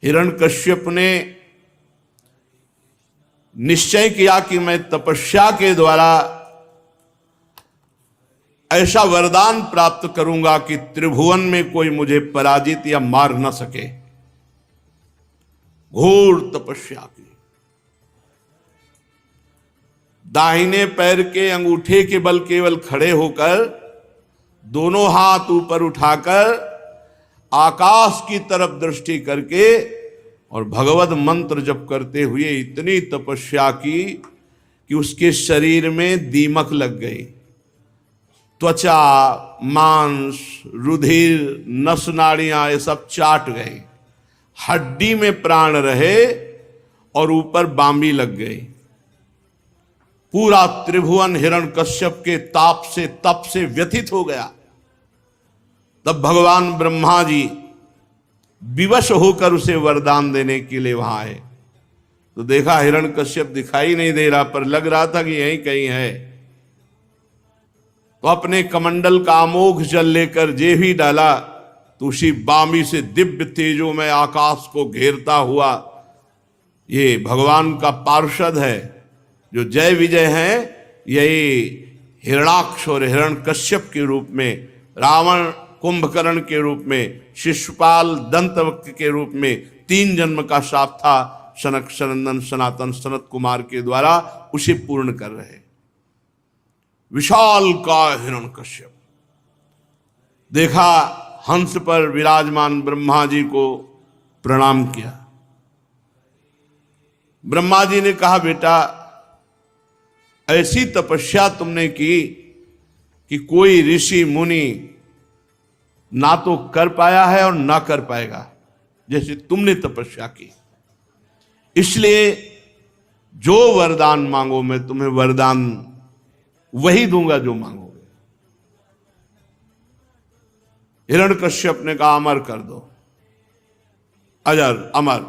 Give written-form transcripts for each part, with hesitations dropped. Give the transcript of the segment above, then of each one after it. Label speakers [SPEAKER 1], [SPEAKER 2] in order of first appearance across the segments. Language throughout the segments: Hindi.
[SPEAKER 1] हिरण्यकश्यप ने निश्चय किया कि मैं तपस्या के द्वारा ऐसा वरदान प्राप्त करूंगा कि त्रिभुवन में कोई मुझे पराजित या मार न सके। घोर तपस्या की। दाहिने पैर के अंगूठे के बल केवल खड़े होकर दोनों हाथ ऊपर उठाकर आकाश की तरफ दृष्टि करके और भगवत मंत्र जप करते हुए इतनी तपस्या की कि उसके शरीर में दीमक लग गई। त्वचा, मांस, रुधिर, नस नाड़ियां ये सब चाट गए। हड्डी में प्राण रहे और ऊपर बांबी लग गई। पूरा त्रिभुवन हिरण्यकश्यप के ताप से तप से व्यथित हो गया। तब भगवान ब्रह्मा जी विवश होकर उसे वरदान देने के लिए वहां आए। तो देखा हिरण्यकश्यप दिखाई नहीं दे रहा, पर लग रहा था कि यहीं कहीं है। तो अपने कमंडल का अमोघ जल लेकर जे भी डाला तो उसी बामी से दिव्य तेजों में आकाश को घेरता हुआ ये भगवान का पार्षद है, जो जय विजय है। यही हिरणाक्ष और हिरण्यकश्यप के रूप में, रावण कुंभकर्ण के रूप में, शिशुपाल दंतवक्र के रूप में 3 जन्म का शाप था सनक सनंदन सनातन सनत कुमार के द्वारा, उसे पूर्ण कर रहे। विशाल का हिरण्यकश्यप देखा, हंस पर विराजमान ब्रह्मा जी को प्रणाम किया। ब्रह्मा जी ने कहा, बेटा ऐसी तपस्या तुमने की कि कोई ऋषि मुनि ना तो कर पाया है और ना कर पाएगा जैसे तुमने तपस्या की। इसलिए जो वरदान मांगो मैं तुम्हें वरदान वही दूंगा जो मांगोगे। हिरण्यकश्यप ने कहा, अमर कर दो। अजर, अमर।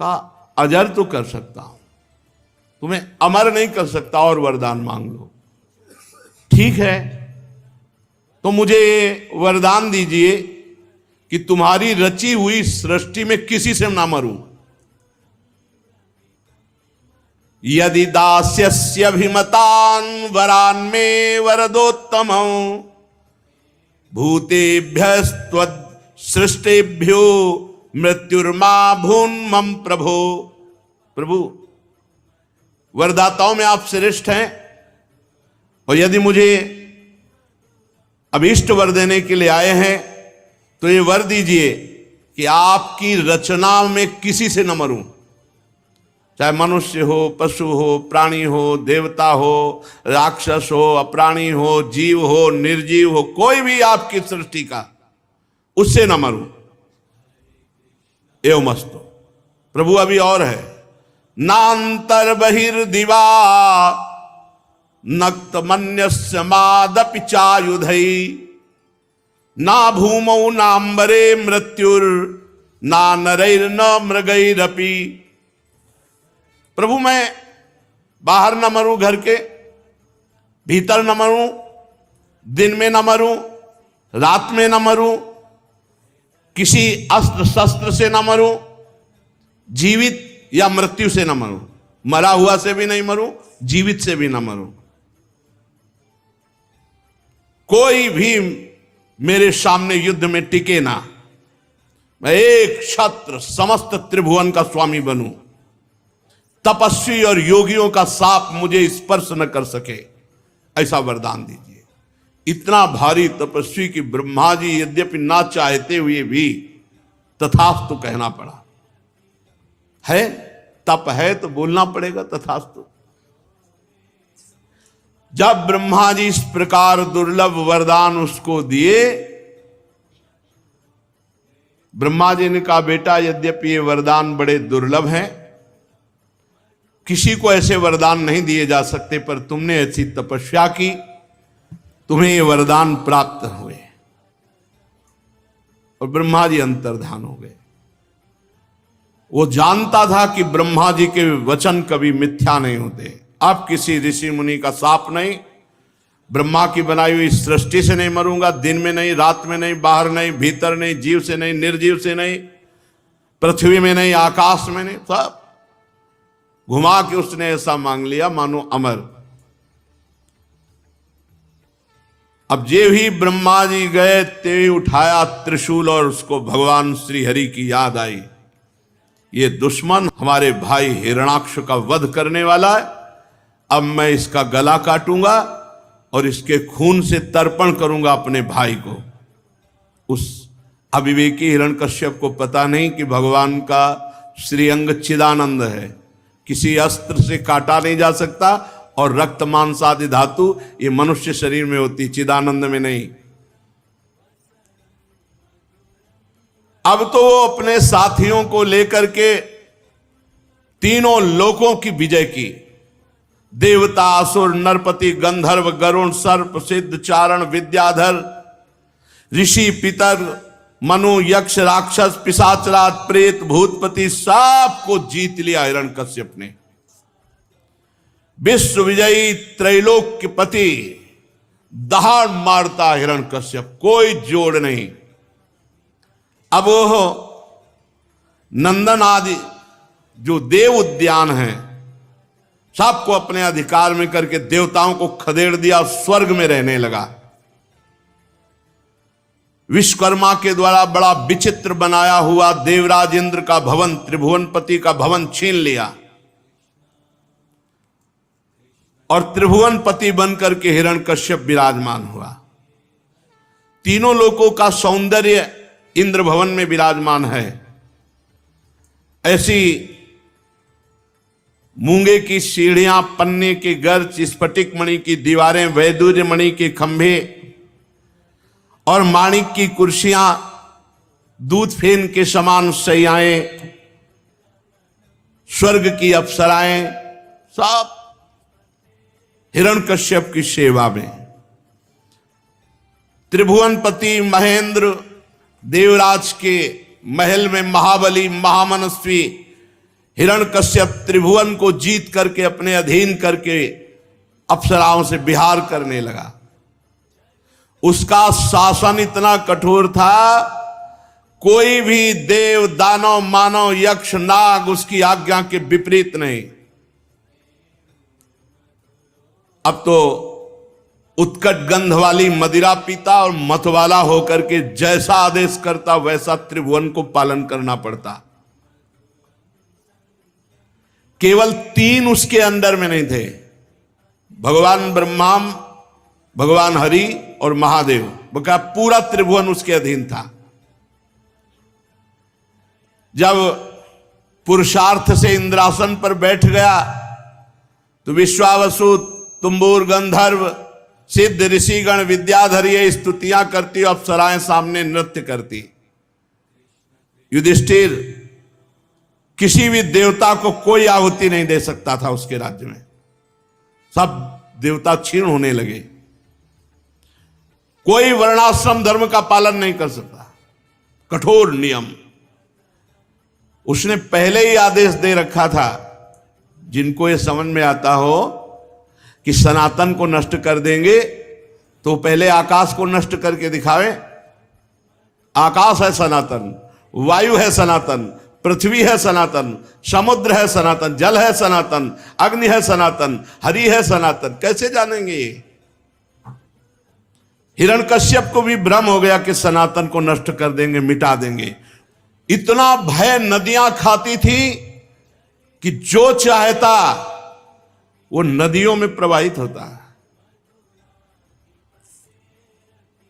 [SPEAKER 1] कहा, अजर तो कर सकता हूं, तुम्हें अमर नहीं कर सकता, और वरदान मांग लो। ठीक है, तो मुझे वरदान दीजिए कि तुम्हारी रची हुई सृष्टि में किसी से ना मरूं। यदि दास्यस्यभिमतान् वरान् मे वरदोत्तम भूतेभ्यस्त्वद् सृष्टेभ्यो मृत्युर्मा भून् मम प्रभो। प्रभु, वरदाताओं में आप श्रेष्ठ हैं, और यदि मुझे अभीष्ट वर देने के लिए आए हैं तो ये वर दीजिए कि आपकी रचना में किसी से न मरूं, चाहे मनुष्य हो, पशु हो, प्राणी हो, देवता हो, राक्षस हो, अप्राणी हो, जीव हो, निर्जीव हो, कोई भी आपकी सृष्टि का, उससे न मरूं। एवमस्तु। प्रभु अभी और है, नांतर बहिर्दिवा नक्तमन्यस्य मादपि चायुधै ना भूमौ नाम्बरे मृत्युर ना नरैर्न मृगैरपि। प्रभु मैं बाहर न मरूं, घर के भीतर न मरूं, दिन में न मरूं, रात में न मरूं, किसी अस्त्र शस्त्र से न मरूं, जीवित या मृत्यु से न मरूं, मरा हुआ से भी नहीं मरूं, जीवित से भी न मरूं। कोई भी मेरे सामने युद्ध में टिके ना, मैं एक छत्र समस्त त्रिभुवन का स्वामी बनूं, तपस्वी और योगियों का साप मुझे स्पर्श न कर सके, ऐसा वरदान दीजिए। इतना भारी तपस्वी कि ब्रह्मा जी यद्यपि ना चाहते हुए भी तथास्तु कहना पड़ा। है तप है तो बोलना पड़ेगा तथास्तु। जब ब्रह्मा जी इस प्रकार दुर्लभ वरदान उसको दिए, ब्रह्मा जी ने कहा, बेटा यद्यपि ये वरदान बड़े दुर्लभ हैं, किसी को ऐसे वरदान नहीं दिए जा सकते, पर तुमने ऐसी तपस्या की, तुम्हें ये वरदान प्राप्त हुए। और ब्रह्मा जी अंतर्धान हो गए। वो जानता था कि ब्रह्मा जी के वचन कभी मिथ्या नहीं होते। अब किसी ऋषि मुनि का शाप नहीं, ब्रह्मा की बनाई हुई सृष्टि से नहीं मरूंगा, दिन में नहीं, रात में नहीं, बाहर नहीं, भीतर नहीं, जीव से नहीं, निर्जीव से नहीं, पृथ्वी में नहीं, आकाश में नहीं, सब घुमा के उसने ऐसा मांग लिया मानो अमर। अब जे भी ब्रह्मा जी गए ते उठाया त्रिशूल और उसको भगवान श्री हरि की याद आई, ये दुश्मन हमारे भाई हिरणाक्ष का वध करने वाला है, अब मैं इसका गला काटूंगा और इसके खून से तर्पण करूंगा अपने भाई को। उस अविवेकी हिरण्यकश्यप को पता नहीं कि भगवान का श्रीअंग चिदानंद है, किसी अस्त्र से काटा नहीं जा सकता, और रक्त मांस आदि धातु ये मनुष्य शरीर में होती, चिदानंद में नहीं। अब तो वो अपने साथियों को लेकर के तीनों लोकों की विजय की, देवता, असुर, नरपति, गंधर्व, गरुण, सर्प, सिद्ध, चारण, विद्याधर, ऋषि, पितर, मनु, यक्ष, राक्षस, पिशाचराज, प्रेत, भूतपति, सबको जीत लिया हिरण्यकश्यप ने। विश्व विजयी त्रैलोक्यपति दहाड़ मारता हिरण्यकश्यप, कोई जोड़ नहीं। अब वो नंदन आदि जो देव उद्यान है सबको अपने अधिकार में करके देवताओं को खदेड़ दिया, स्वर्ग में रहने लगा। विश्वकर्मा के द्वारा बड़ा विचित्र बनाया हुआ देवराज इंद्र का भवन, त्रिभुवनपति का भवन छीन लिया और त्रिभुवनपति बनकर के हिरण्यकश्यप विराजमान हुआ। तीनों लोकों का सौंदर्य इंद्र भवन में विराजमान है। ऐसी मूंगे की सीढ़ियां, पन्ने के गर्च, स्फटिक मणि की दीवारें, वैदुर्य मणि के खंभे और माणिक की कुर्सियां, दूध फेन के समान शैयाएं, स्वर्ग की अप्सराएं, सब हिरण्यकश्यप की सेवा में। त्रिभुवनपति महेंद्र देवराज के महल में महाबली महामनस्वी हिरण्यकश्यप त्रिभुवन को जीत करके अपने अधीन करके अप्सराओं से विहार करने लगा। उसका शासन इतना कठोर था, कोई भी देव, दानव, मानव, यक्ष, नाग उसकी आज्ञा के विपरीत नहीं। अब तो उत्कट गंध वाली मदिरा पीता और मतवाला होकर के जैसा आदेश करता वैसा त्रिभुवन को पालन करना पड़ता। केवल 3 उसके अंडर में नहीं थे, भगवान ब्रह्मा, भगवान हरि और महादेव, बका पूरा त्रिभुवन उसके अधीन था। जब पुरुषार्थ से इंद्रासन पर बैठ गया तो विश्वावसु, तुम्बुर, गंधर्व, सिद्ध, ऋषिगण, विद्याधर ये स्तुतियां करती, अप्सराएं सामने नृत्य करती। युधिष्ठिर किसी भी देवता को कोई आहुति नहीं दे सकता था उसके राज्य में, सब देवता क्षीण होने लगे। कोई वर्णाश्रम धर्म का पालन नहीं कर सकता, कठोर नियम। उसने पहले ही आदेश दे रखा था, जिनको ये समझ में आता हो कि सनातन को नष्ट कर देंगे तो पहले आकाश को नष्ट करके दिखावे। आकाश है सनातन, वायु है सनातन, पृथ्वी है सनातन, समुद्र है सनातन, जल है सनातन, अग्नि है सनातन, हरि है सनातन, कैसे जानेंगे ये? हिरण्यकश्यप को भी भ्रम हो गया कि सनातन को नष्ट कर देंगे, मिटा देंगे। इतना भय नदियां खाती थी कि जो चाहता वो नदियों में प्रवाहित होता है।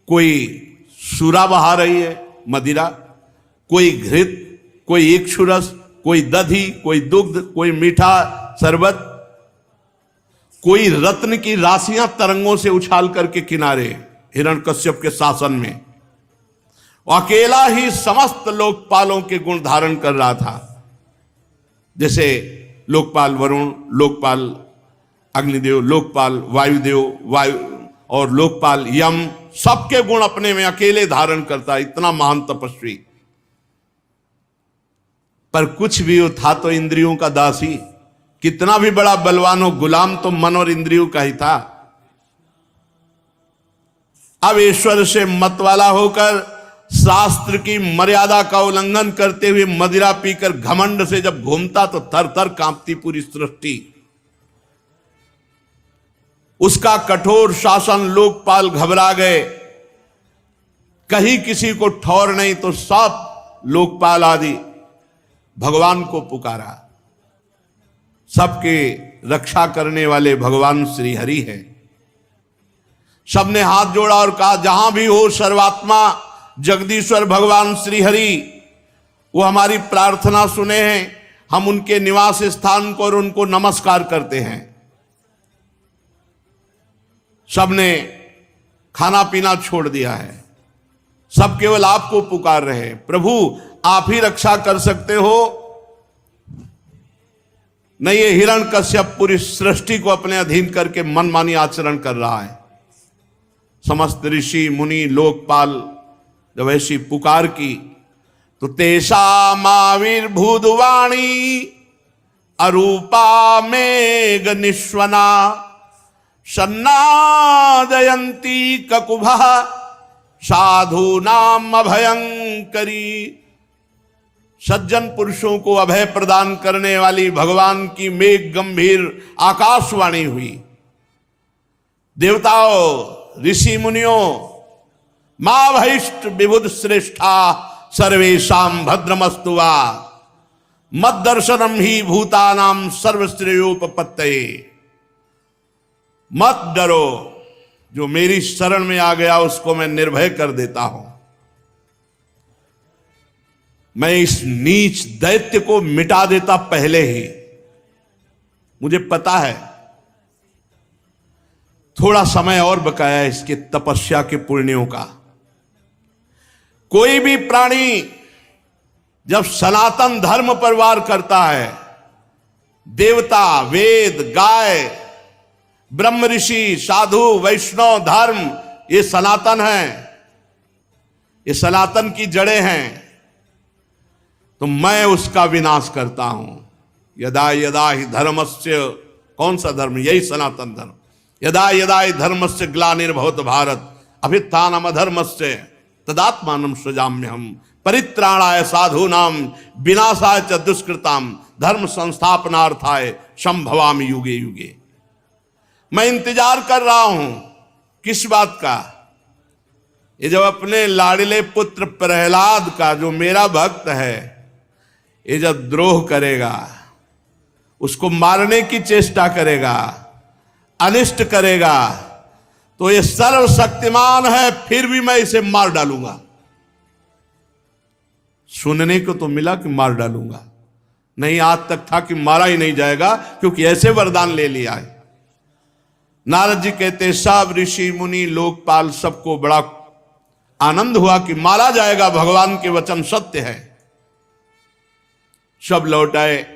[SPEAKER 1] कोई सूरा बहा रही है मदिरा, कोई घृत, कोई इक्षुरस, कोई दधी, कोई दुग्ध, कोई मीठा शरबत, कोई रत्न की राशियां तरंगों से उछाल करके किनारे हिरण्यकश्यप के शासन में। अकेला ही समस्त लोकपालों के गुण धारण कर रहा था। जैसे लोकपाल वरुण, लोकपाल अग्निदेव, लोकपाल वायुदेव, वायु और लोकपाल यम, सबके गुण अपने में अकेले धारण करता, इतना महान तपस्वी। पर कुछ भी हो, था तो इंद्रियों का दासी। कितना भी बड़ा बलवान हो, गुलाम तो मन और इंद्रियों का ही था। अब ईश्वर से मत वाला होकर शास्त्र की मर्यादा का उल्लंघन करते हुए मदिरा पीकर घमंड से जब घूमता तो थर थर कांपती पूरी सृष्टि। उसका कठोर शासन लोकपाल घबरा गए। कहीं किसी को ठौर नहीं तो सब लोकपाल आदि भगवान को पुकारा। सबके रक्षा करने वाले भगवान श्री हरि हैं। सबने हाथ जोड़ा और कहा, जहां भी हो सर्वात्मा जगदीश्वर भगवान श्री हरि, वो हमारी प्रार्थना सुने हैं। हम उनके निवास स्थान को और उनको नमस्कार करते हैं। सबने खाना पीना छोड़ दिया है। सब केवल आपको पुकार रहे हैं। प्रभु आप ही रक्षा कर सकते हो। नहीं, ये हिरण्यकश्यप पूरी सृष्टि को अपने अधीन करके मनमानी आचरण कर रहा है। समस्त ऋषि मुनि लोकपाल जब ऐसी पुकार की तो तेषामाविर्भूतवाणी अरूपा मेघ निश्वना सन्नादयन्ती ककुभः साधूनाम अभयंकरी। सज्जन पुरुषों को अभय प्रदान करने वाली भगवान की मेघ गंभीर आकाशवाणी हुई। देवताओं ऋषि मुनियों, मां भैष्ट विबुध श्रेष्ठा सर्वेशाम भद्रमस्तुवा मद दर्शनम ही भूतानाम सर्वश्रेयोपपत्तये। मत डरो, जो मेरी शरण में आ गया उसको मैं निर्भय कर देता हूं। मैं इस नीच दैत्य को मिटा देता पहले ही। मुझे पता है थोड़ा समय और बकाया इसके तपस्या के पुण्यों का। कोई भी प्राणी जब सनातन धर्म पर वार करता है, देवता वेद गाय ब्रह्म ऋषि साधु वैष्णव धर्म, ये सनातन है, ये सनातन की जड़ें हैं, तो मैं उसका विनाश करता हूं। यदा यदा ही धर्मस्य, कौन सा धर्म? यही सनातन धर्म। यदा यदा ही धर्मस्य ग्लानिर्भवत भारत अभ्युत्थानम अधर्मस्य तदात्मानं सृजाम्यहम् परित्राणाय साधूनां विनाशाय च दुष्कृताम धर्म संस्थापनार्थाय संभवामि युगे युगे। मैं इंतजार कर रहा हूं किस बात का? ये जब अपने लाडले पुत्र प्रहलाद का, जो मेरा भक्त है, ये जब द्रोह करेगा, उसको मारने की चेष्टा करेगा, अनिष्ट करेगा, तो ये सर्वशक्तिमान है, फिर भी मैं इसे मार डालूंगा। सुनने को तो मिला कि मार डालूंगा, नहीं आज तक था कि मारा ही नहीं जाएगा, क्योंकि ऐसे वरदान ले लिया है। नारद जी कहते सब ऋषि मुनि लोकपाल सबको बड़ा आनंद हुआ कि मारा जाएगा, भगवान के वचन सत्य है। सब लौट आए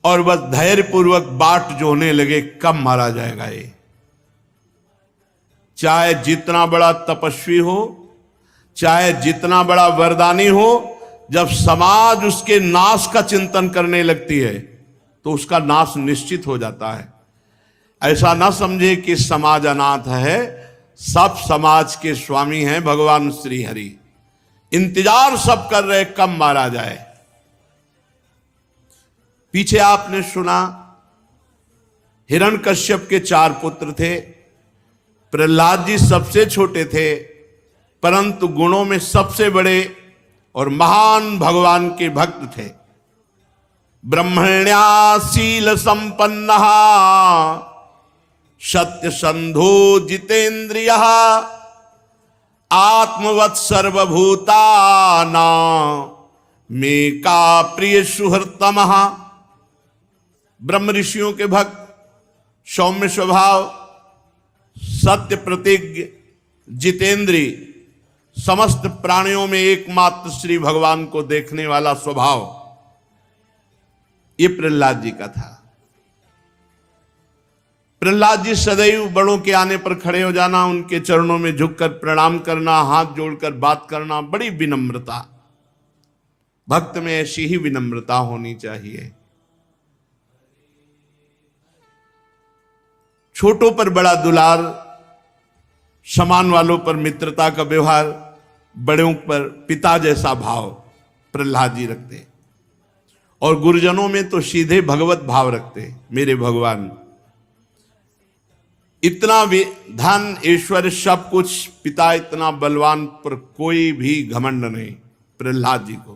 [SPEAKER 1] और बस धैर्यपूर्वक बाट जोहने लगे, कब मारा जाएगा ये। चाहे जितना बड़ा तपस्वी हो, चाहे जितना बड़ा वरदानी हो, जब समाज उसके नाश का चिंतन करने लगती है तो उसका नाश निश्चित हो जाता है। ऐसा ना समझे कि समाज अनाथ है, सब समाज के स्वामी हैं भगवान श्री हरि। इंतजार सब कर रहे कब मारा जाए। पीछे आपने सुना हिरण्यकश्यप के 4 पुत्र थे। प्रहलाद जी सबसे छोटे थे, परंतु गुणों में सबसे बड़े और महान भगवान के भक्त थे। ब्रह्मण्या शील संपन्न सत्य संधो जितेन्द्रिय आत्मवत् सर्वभूताना में का प्रिय सुहृतम। ब्रह्म ऋषियों के भक्त, सौम्य स्वभाव, सत्य प्रतिज्ञ, जितेंद्री, समस्त प्राणियों में एकमात्र श्री भगवान को देखने वाला स्वभाव, ये प्रहलाद जी का था। प्रहलाद जी सदैव बड़ों के आने पर खड़े हो जाना, उनके चरणों में झुककर प्रणाम करना, हाथ जोड़कर बात करना, बड़ी विनम्रता। भक्त में ऐसी ही विनम्रता होनी चाहिए। छोटों पर बड़ा दुलार, समान वालों पर मित्रता का व्यवहार, बड़ों पर पिता जैसा भाव प्रहलाद जी रखते, और गुरुजनों में तो सीधे भगवत भाव रखते। मेरे भगवान, इतना धन ऐश्वर्य सब कुछ, पिता इतना बलवान, पर कोई भी घमंड नहीं प्रहलाद जी को।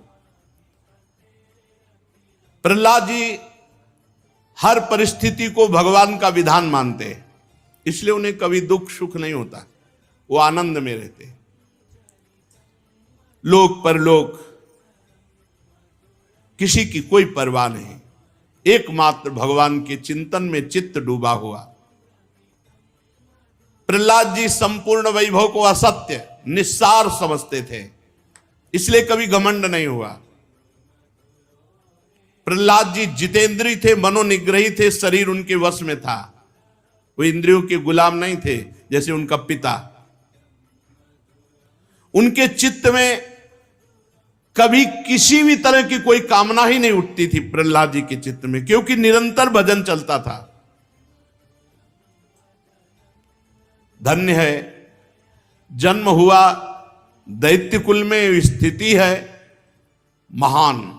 [SPEAKER 1] प्रहलाद जी हर परिस्थिति को भगवान का विधान मानते हैं, इसलिए उन्हें कभी दुख सुख नहीं होता, वो आनंद में रहते। लोक परलोक किसी की कोई परवाह नहीं, एकमात्र भगवान के चिंतन में चित्त डूबा हुआ। प्रहलाद जी संपूर्ण वैभव को असत्य निस्सार समझते थे, इसलिए कभी घमंड नहीं हुआ। प्रहलाद जी जितेंद्री थे, मनोनिग्रही थे, शरीर उनके वश में था, वो इंद्रियों के गुलाम नहीं थे जैसे उनका पिता। उनके चित्त में कभी किसी भी तरह की कोई कामना ही नहीं उठती थी प्रहलाद जी के चित्त में, क्योंकि निरंतर भजन चलता था। धन्य है, जन्म हुआ दैत्य कुल में, स्थिति है महान,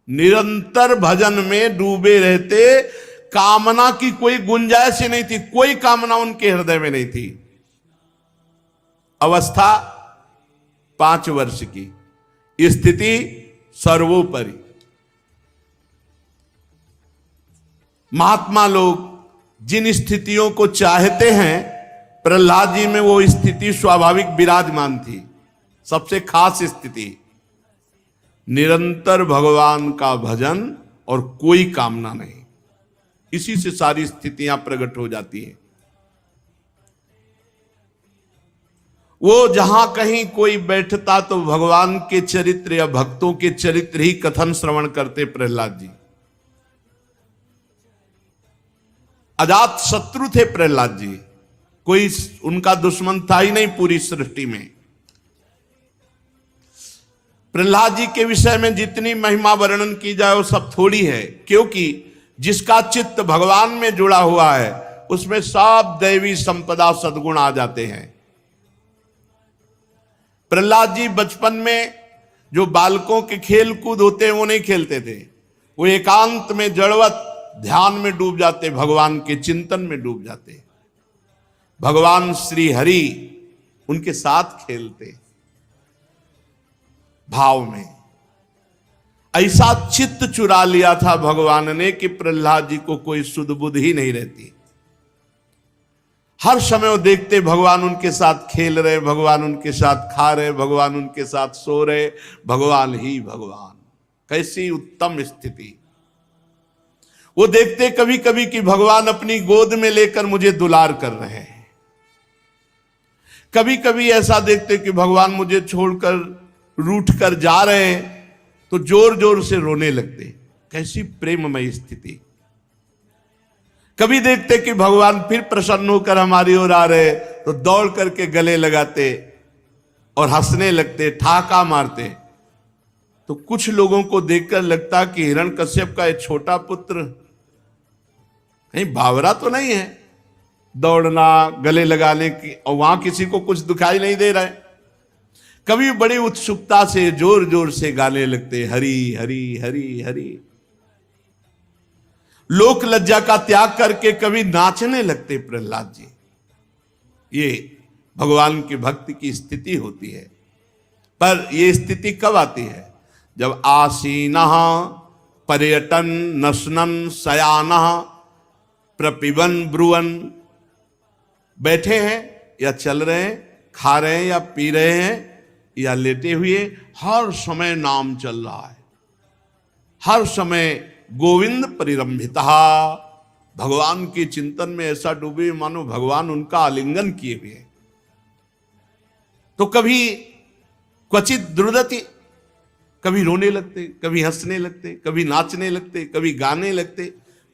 [SPEAKER 1] निरंतर भजन में डूबे रहते, कामना की कोई गुंजाइश ही नहीं थी, कोई कामना उनके हृदय में नहीं थी। अवस्था 5 वर्ष की, स्थिति सर्वोपरि। महात्मा लोग जिन स्थितियों को चाहते हैं, प्रहलाद जी में वो स्थिति स्वाभाविक विराजमान थी। सबसे खास स्थिति निरंतर भगवान का भजन और कोई कामना नहीं, इसी से सारी स्थितियां प्रकट हो जाती हैं। वो जहां कहीं कोई बैठता तो भगवान के चरित्र या भक्तों के चरित्र ही कथन श्रवण करते प्रहलाद जी। अजात शत्रु थे प्रहलाद जी, कोई उनका दुश्मन था ही नहीं पूरी सृष्टि में। प्रहलाद जी के विषय में जितनी महिमा वर्णन की जाए वो सब थोड़ी है, क्योंकि जिसका चित्त भगवान में जुड़ा हुआ है उसमें सब दैवी संपदा सद्गुण आ जाते हैं। प्रहलाद जी बचपन में जो बालकों के खेल कूद होते हैं वो नहीं खेलते थे, वो एकांत में जड़वत ध्यान में डूब जाते, भगवान के चिंतन में डूब जाते। भगवान श्री हरि उनके साथ खेलते भाव में। ऐसा चित्त चुरा लिया था भगवान ने कि प्रहलाद जी को कोई सुध बुध ही नहीं रहती। हर समय वो देखते भगवान उनके साथ खेल रहे, भगवान उनके साथ खा रहे, भगवान उनके साथ सो रहे, भगवान ही भगवान। कैसी उत्तम स्थिति। वो देखते कभी कभी कि भगवान अपनी गोद में लेकर मुझे दुलार कर रहे हैं, कभी कभी ऐसा देखते कि भगवान मुझे छोड़कर रूठ कर जा रहे हैं तो जोर जोर से रोने लगते। कैसी प्रेममय स्थिति। कभी देखते कि भगवान फिर प्रसन्न होकर हमारी ओर आ रहे तो दौड़ करके गले लगाते और हंसने लगते, ठाका मारते। तो कुछ लोगों को देखकर लगता कि हिरण्यकश्यप का एक छोटा पुत्र कहीं बावरा तो नहीं है, दौड़ना गले लगाने की, और वहां किसी को कुछ दिखाई नहीं दे रहा है। कभी बड़ी उत्सुकता से जोर जोर से गाने लगते, हरि हरि हरि हरि। लोक लज्जा का त्याग करके कभी नाचने लगते प्रहलाद जी। ये भगवान की भक्ति की स्थिति होती है। पर यह स्थिति कब आती है? जब आसीनः पर्यटन नशनन शयानः प्रपिबन ब्रुवन, बैठे हैं या चल रहे हैं, खा रहे हैं या पी रहे हैं या लेटे हुए, हर समय नाम चल रहा है, हर समय गोविंद परिरंभिता, भगवान के चिंतन में ऐसा डूबे मानो भगवान उनका आलिंगन किए हुए। तो कभी क्वचित द्रुदति, कभी रोने लगते, कभी हंसने लगते, कभी नाचने लगते, कभी गाने लगते।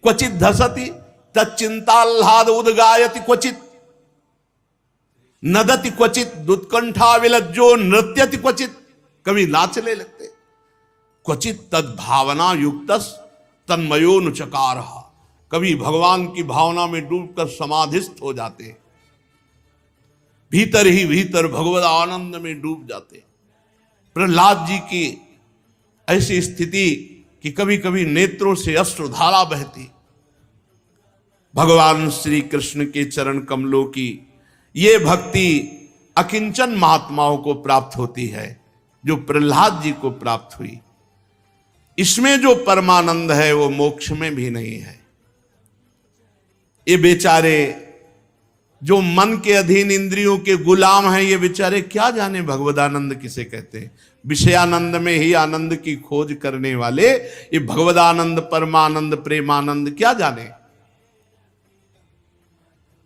[SPEAKER 1] क्वचित धसति तच्चिंताह्लाद उद्गायति, क्वचित नदति, क्वचित दुत्कंठा विलज्जो नृत्यति, क्वचित कभी नाचने लगते। क्वचित तद भावना युक्तस तन्मयोनुचकार, कभी भगवान की भावना में डूबकर समाधिस्थ हो जाते। भीतर ही भीतर भगवत आनंद में डूब जाते। प्रहलाद जी की ऐसी स्थिति कि कभी कभी नेत्रों से अश्रुधारा बहती। भगवान श्री कृष्ण के चरण कमलों की ये भक्ति अकिंचन महात्माओं को प्राप्त होती है, जो प्रहलाद जी को प्राप्त हुई। इसमें जो परमानंद है वो मोक्ष में भी नहीं है। ये बेचारे जो मन के अधीन इंद्रियों के गुलाम हैं, ये बेचारे क्या जाने भगवदानंद किसे कहते हैं। विषयानंद में ही आनंद की खोज करने वाले ये भगवदानंद, परमानंद, प्रेमानंद क्या जाने।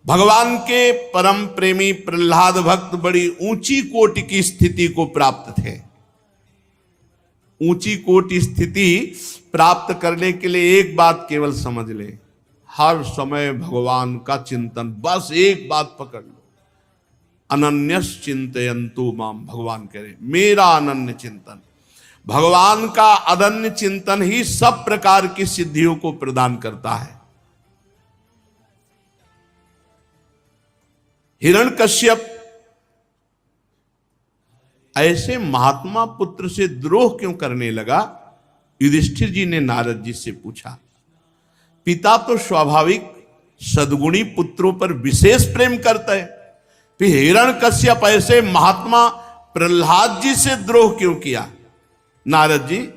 [SPEAKER 1] भगवान के परम प्रेमी प्रहलाद भक्त बड़ी ऊंची कोटि की स्थिति को प्राप्त थे। ऊंची कोटि स्थिति प्राप्त करने के लिए एक बात केवल समझ ले, हर समय भगवान का चिंतन। बस एक बात पकड़ लो, अनन्यस चिंतयन्तु माम। भगवान कह रहे मेरा अनन्य चिंतन। भगवान का अनन्य चिंतन ही सब प्रकार की सिद्धियों को प्रदान करता है। हिरण्यकश्यप ऐसे महात्मा पुत्र से द्रोह क्यों करने लगा? युधिष्ठिर जी ने नारद जी से पूछा। पिता तो स्वाभाविक सद्गुणी पुत्रों पर विशेष प्रेम करता है, फिर हिरण्यकश्यप ऐसे महात्मा प्रहलाद जी से द्रोह क्यों किया? नारद जी,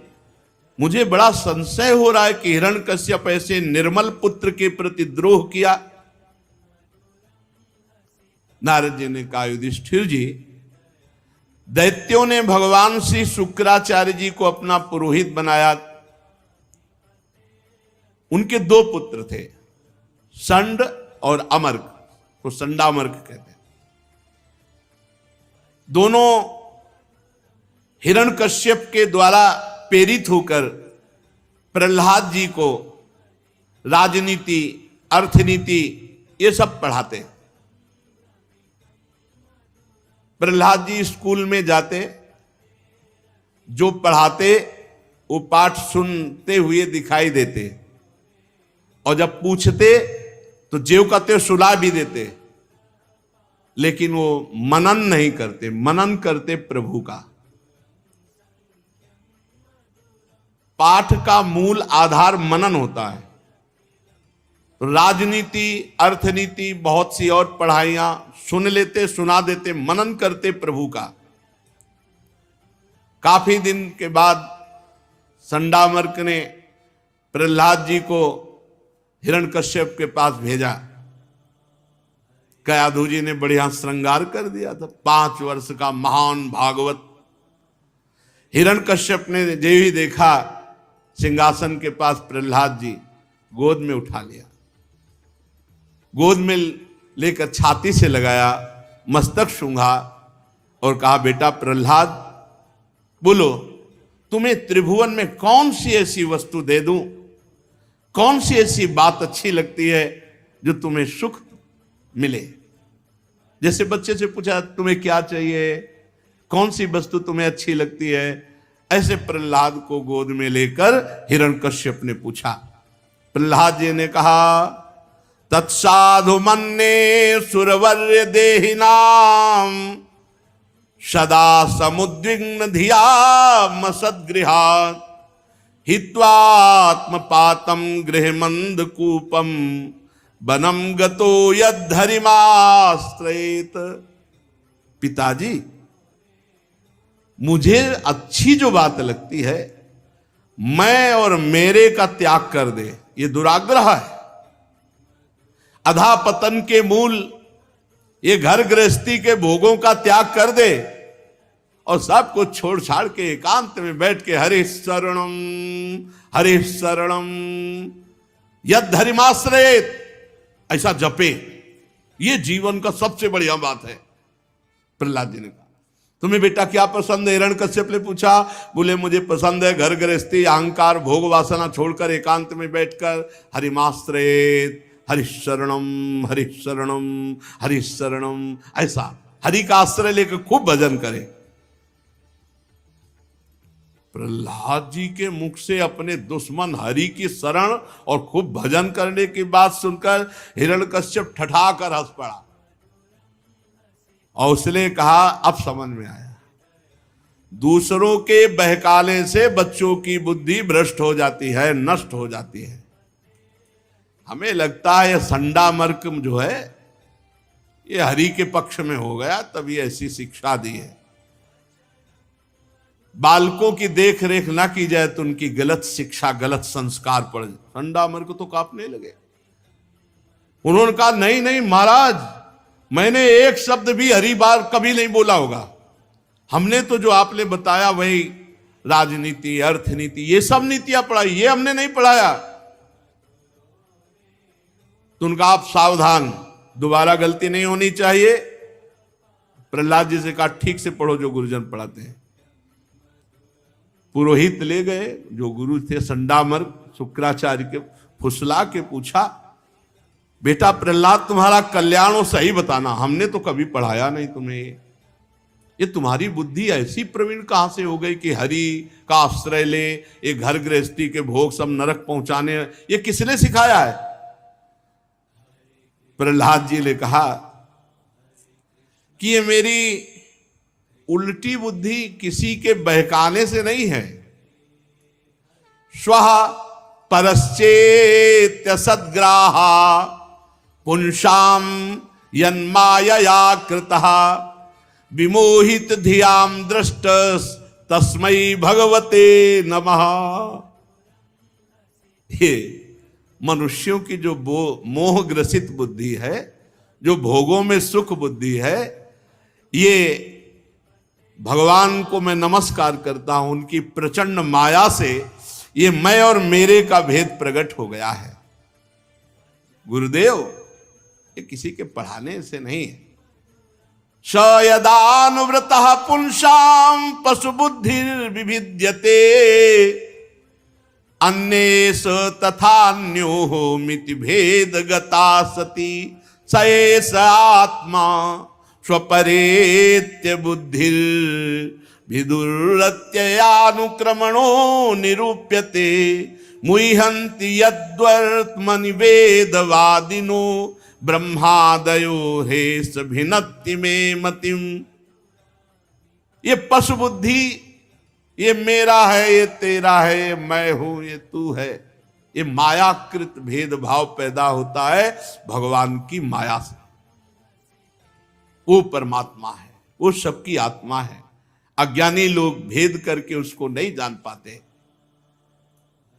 [SPEAKER 1] मुझे बड़ा संशय हो रहा है कि हिरण्यकश्यप ऐसे निर्मल पुत्र के प्रति द्रोह किया। नारद जी ने कहा, युधिष्ठिर जी, दैत्यों ने भगवान श्री शुक्राचार्य जी को अपना पुरोहित बनाया। उनके दो पुत्र थे, संड और अमर्क, को संडामर्क कहते हैं। दोनों हिरण्यकश्यप के द्वारा प्रेरित होकर प्रहलाद जी को राजनीति, अर्थनीति ये सब पढ़ाते। प्रहलाद जी स्कूल में जाते, जो पढ़ाते वो पाठ सुनते हुए दिखाई देते, और जब पूछते तो जेव कहते सुला भी देते, लेकिन वो मनन नहीं करते। मनन करते प्रभु का। पाठ का मूल आधार मनन होता है। राजनीति, अर्थनीति, बहुत सी और पढ़ाइयां सुन लेते, सुना देते, मनन करते प्रभु का। काफी दिन के बाद संडामर्क ने प्रहलाद जी को हिरण्यकश्यप के पास भेजा। कयाधु जी ने बढ़िया श्रृंगार कर दिया था, 5 वर्ष का महान भागवत। हिरण्यकश्यप ने जो ही देखा सिंहासन के पास प्रहलाद जी, गोद में उठा लिया, गोद में लेकर छाती से लगाया, मस्तक सूंघा और कहा, बेटा प्रहलाद, बोलो तुम्हें त्रिभुवन में कौन सी ऐसी वस्तु दे दूं, कौन सी ऐसी बात अच्छी लगती है जो तुम्हें सुख मिले। जैसे बच्चे से पूछा तुम्हें क्या चाहिए, कौन सी वस्तु तुम्हें अच्छी लगती है, ऐसे प्रहलाद को गोद में लेकर हिरण्यकश्यप ने पूछा। प्रहलाद जी ने कहा, तत्साधु मन्ये सुरवर्य देहिनाम सदा समुद्विग्न धियाम सद्गृहात् हित्वात्मपातम गृहमंद कूपम बनम गतो यद्धरिमाश्रयेत। पिताजी, मुझे अच्छी जो बात लगती है, मैं और मेरे का त्याग कर दे, ये दुराग्रह है। अधापतन के मूल ये घर गृहस्थी के भोगों का त्याग कर दे और सब कुछ छोड़ छाड़ के एकांत में बैठ के हरि शरणम यद्धरिमाश्रयेत ऐसा जपे, ये जीवन का सबसे बढ़िया बात है। प्रहलाद जी ने कहा, तुम्हें बेटा क्या पसंद है? हिरण्यकश्यप ने पूछा। बोले, मुझे पसंद है घर गृहस्थी, अहंकार, भोग वासना छोड़कर एकांत में बैठकर हरिमाश्रयेत, हरिशरणम हरिशरणम हरिशरणम, ऐसा हरि का आश्रय लेकर खूब भजन करे। प्रहलाद जी के मुख से अपने दुश्मन हरि की शरण और खूब भजन करने की बात सुनकर हिरण्यकश्यप ठठाकर हंस पड़ा। और उसने कहा अब समझ में आया, दूसरों के बहकाने से बच्चों की बुद्धि भ्रष्ट हो जाती है, नष्ट हो जाती है। हमें लगता है यह संडा मर्क जो है ये हरि के पक्ष में हो गया, तभी ऐसी शिक्षा दी है। बालकों की देख रेख ना की जाए तो उनकी गलत शिक्षा, गलत संस्कार पड़ जाए। संडा मर्क तो कांपने लगे। उन्होंने कहा नहीं नहीं महाराज, मैंने एक शब्द भी हरि बार कभी नहीं बोला होगा। हमने तो जो आपने बताया वही राजनीति, अर्थनीति, ये सब नीतियां पढ़ाई, ये हमने नहीं पढ़ाया। तो उनका आप सावधान, दोबारा गलती नहीं होनी चाहिए। प्रहलाद जी से कहा ठीक से पढ़ो जो गुरुजन पढ़ाते हैं। पुरोहित ले गए, जो गुरु थे संडामर्क, शुक्राचार्य के फुसला के पूछा, बेटा प्रहलाद तुम्हारा कल्याण हो सही बताना, हमने तो कभी पढ़ाया नहीं तुम्हें। ये तुम्हारी बुद्धि ऐसी प्रवीण कहां से हो गई कि हरि का आश्रय ले, ये घर गृहस्थी के भोग सब नरक पहुंचाने, ये किसने सिखाया है? प्रहलाद जी ने कहा कि ये मेरी उल्टी बुद्धि किसी के बहकाने से नहीं है। स्वः परश्चेत्य सद्ग्राहा पुंसाम यन्मायया कृतः विमोहित धियाम दृष्ट तस्मै भगवते नमः। ये मनुष्यों की जो मोह ग्रसित बुद्धि है, जो भोगों में सुख बुद्धि है, ये भगवान को मैं नमस्कार करता हूं। उनकी प्रचंड माया से ये मैं और मेरे का भेद प्रकट हो गया है। गुरुदेव ये किसी के पढ़ाने से नहीं है। स यदानुव्रतः पुंसाम पशुबुद्धि विभिद्यते अन्येष तथान्यो मिति भेद गता सती सएष आत्मा स्वपरेत्य बुद्धिर विदुरत्ययानुक्रमणो निरूप्यते मुह्यन्ति यद्वर्त्मनि वेदवादिनो ब्रह्मादयो हे सभिनत्ति में मतिम। ये पशु बुद्धि, ये मेरा है, ये तेरा है, ये मैं हूं, ये तू है, ये मायाकृत भेदभाव पैदा होता है भगवान की माया से। वो परमात्मा है, वो सबकी आत्मा है। अज्ञानी लोग भेद करके उसको नहीं जान पाते।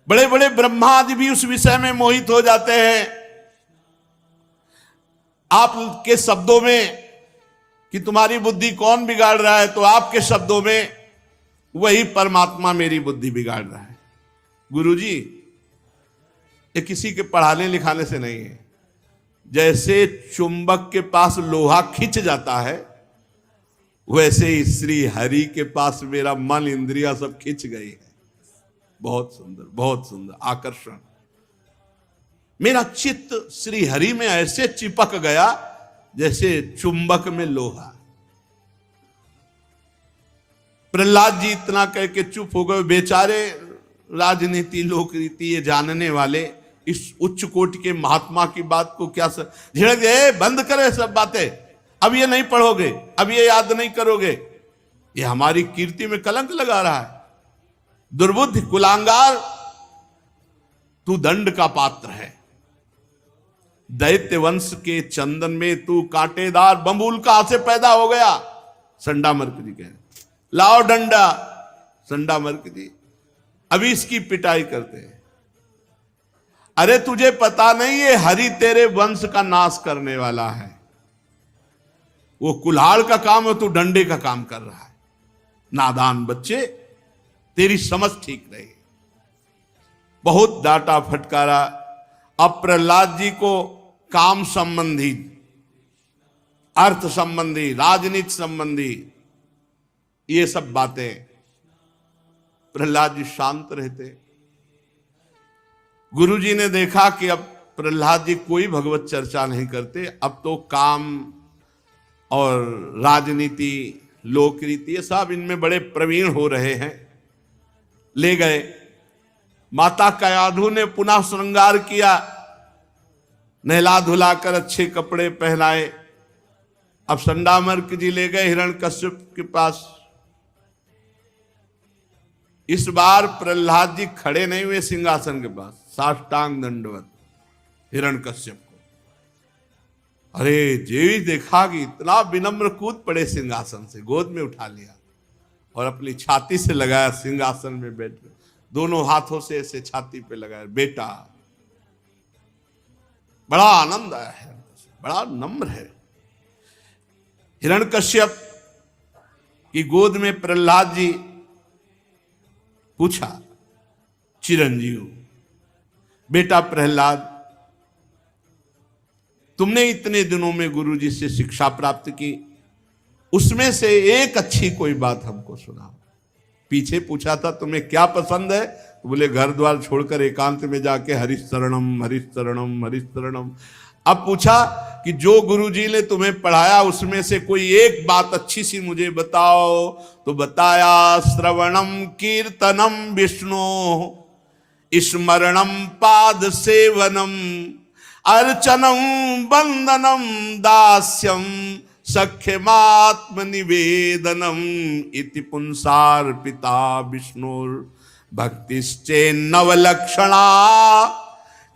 [SPEAKER 1] बड़े बड़े ब्रह्मा आदि भी उस विषय में मोहित हो जाते हैं। आपके शब्दों में कि तुम्हारी बुद्धि कौन बिगाड़ रहा है, तो आपके शब्दों में वही परमात्मा मेरी बुद्धि बिगाड़ रहा है। गुरुजी ये किसी के पढ़ाने लिखाने से नहीं है। जैसे चुंबक के पास लोहा खिंच जाता है, वैसे ही श्री हरि के पास मेरा मन इंद्रिया सब खिंच गई है। बहुत सुंदर, बहुत सुंदर आकर्षण। मेरा चित्त श्री हरि में ऐसे चिपक गया जैसे चुंबक में लोहा। प्रहलाद जी इतना कह के चुप हो गए। बेचारे राजनीति, लोक रीति ये जानने वाले इस उच्च कोटि के महात्मा की बात को क्या झिड़क गए। बंद करे सब बातें, अब ये नहीं पढ़ोगे, अब ये याद नहीं करोगे, ये हमारी कीर्ति में कलंक लगा रहा है। दुर्बुद्धि, कुलांगार, तू दंड का पात्र है। दैत्य वंश के चंदन में तू कांटेदार बंबूल कहां से पैदा हो गया? संडामर्क जी कह रहे, लाओ डंडा। संडामर्क जी अभी इसकी पिटाई करते हैं। अरे तुझे पता नहीं ये हरि तेरे वंश का नाश करने वाला है। वो कुल्हाड़ का काम है, तू डंडे का काम कर रहा है। नादान बच्चे, तेरी समझ ठीक रही। बहुत डांटा फटकारा। अब प्रहलाद जी को काम संबंधी, अर्थ संबंधी, राजनीति संबंधी ये सब बातें, प्रहलाद जी शांत रहते। गुरुजी ने देखा कि अब प्रहलाद जी कोई भगवत चर्चा नहीं करते, अब तो काम और राजनीति, लोकरीति ये सब इनमें बड़े प्रवीण हो रहे हैं। ले गए। माता कयाधु ने पुनः श्रृंगार किया, नहला धुलाकर अच्छे कपड़े पहनाए। अब संडामर्क जी ले गए हिरण्यकश्यप के पास। इस बार प्रहलाद जी खड़े नहीं हुए सिंहासन के पास, साष्टांग दंडवत हिरण्यकश्यप को। अरे जेवी देखा कि इतना विनम्र कूद पड़े सिंहासन से, गोद में उठा लिया और अपनी छाती से लगाया, सिंहासन में बैठ गए, दोनों हाथों से ऐसे छाती पे लगाया, बेटा। बड़ा आनंद आया है, बड़ा नम्र है। हिरण्यकश्यप की गोद में प्रहलाद जी पूछा, चिरंजीव बेटा प्रहलाद, तुमने इतने दिनों में गुरुजी से शिक्षा प्राप्त की, उसमें से एक अच्छी कोई बात हमको सुनाओ। पीछे पूछा था तुम्हें क्या पसंद है, तो बोले घर द्वार छोड़कर एकांत में जाके हरिशरणम हरिशरणम हरिशरणम। अब पूछा कि जो गुरुजी ने तुम्हें पढ़ाया उसमें से कोई एक बात अच्छी सी मुझे बताओ। तो बताया, श्रवणम कीर्तनम विष्णु स्मरणम पाद सेवनम अर्चनम वंदनम दास्यम सख्यमात्म निवेदनम इति पुंसार्पिता विष्णुर भक्तिश्चेन्नवलक्षणा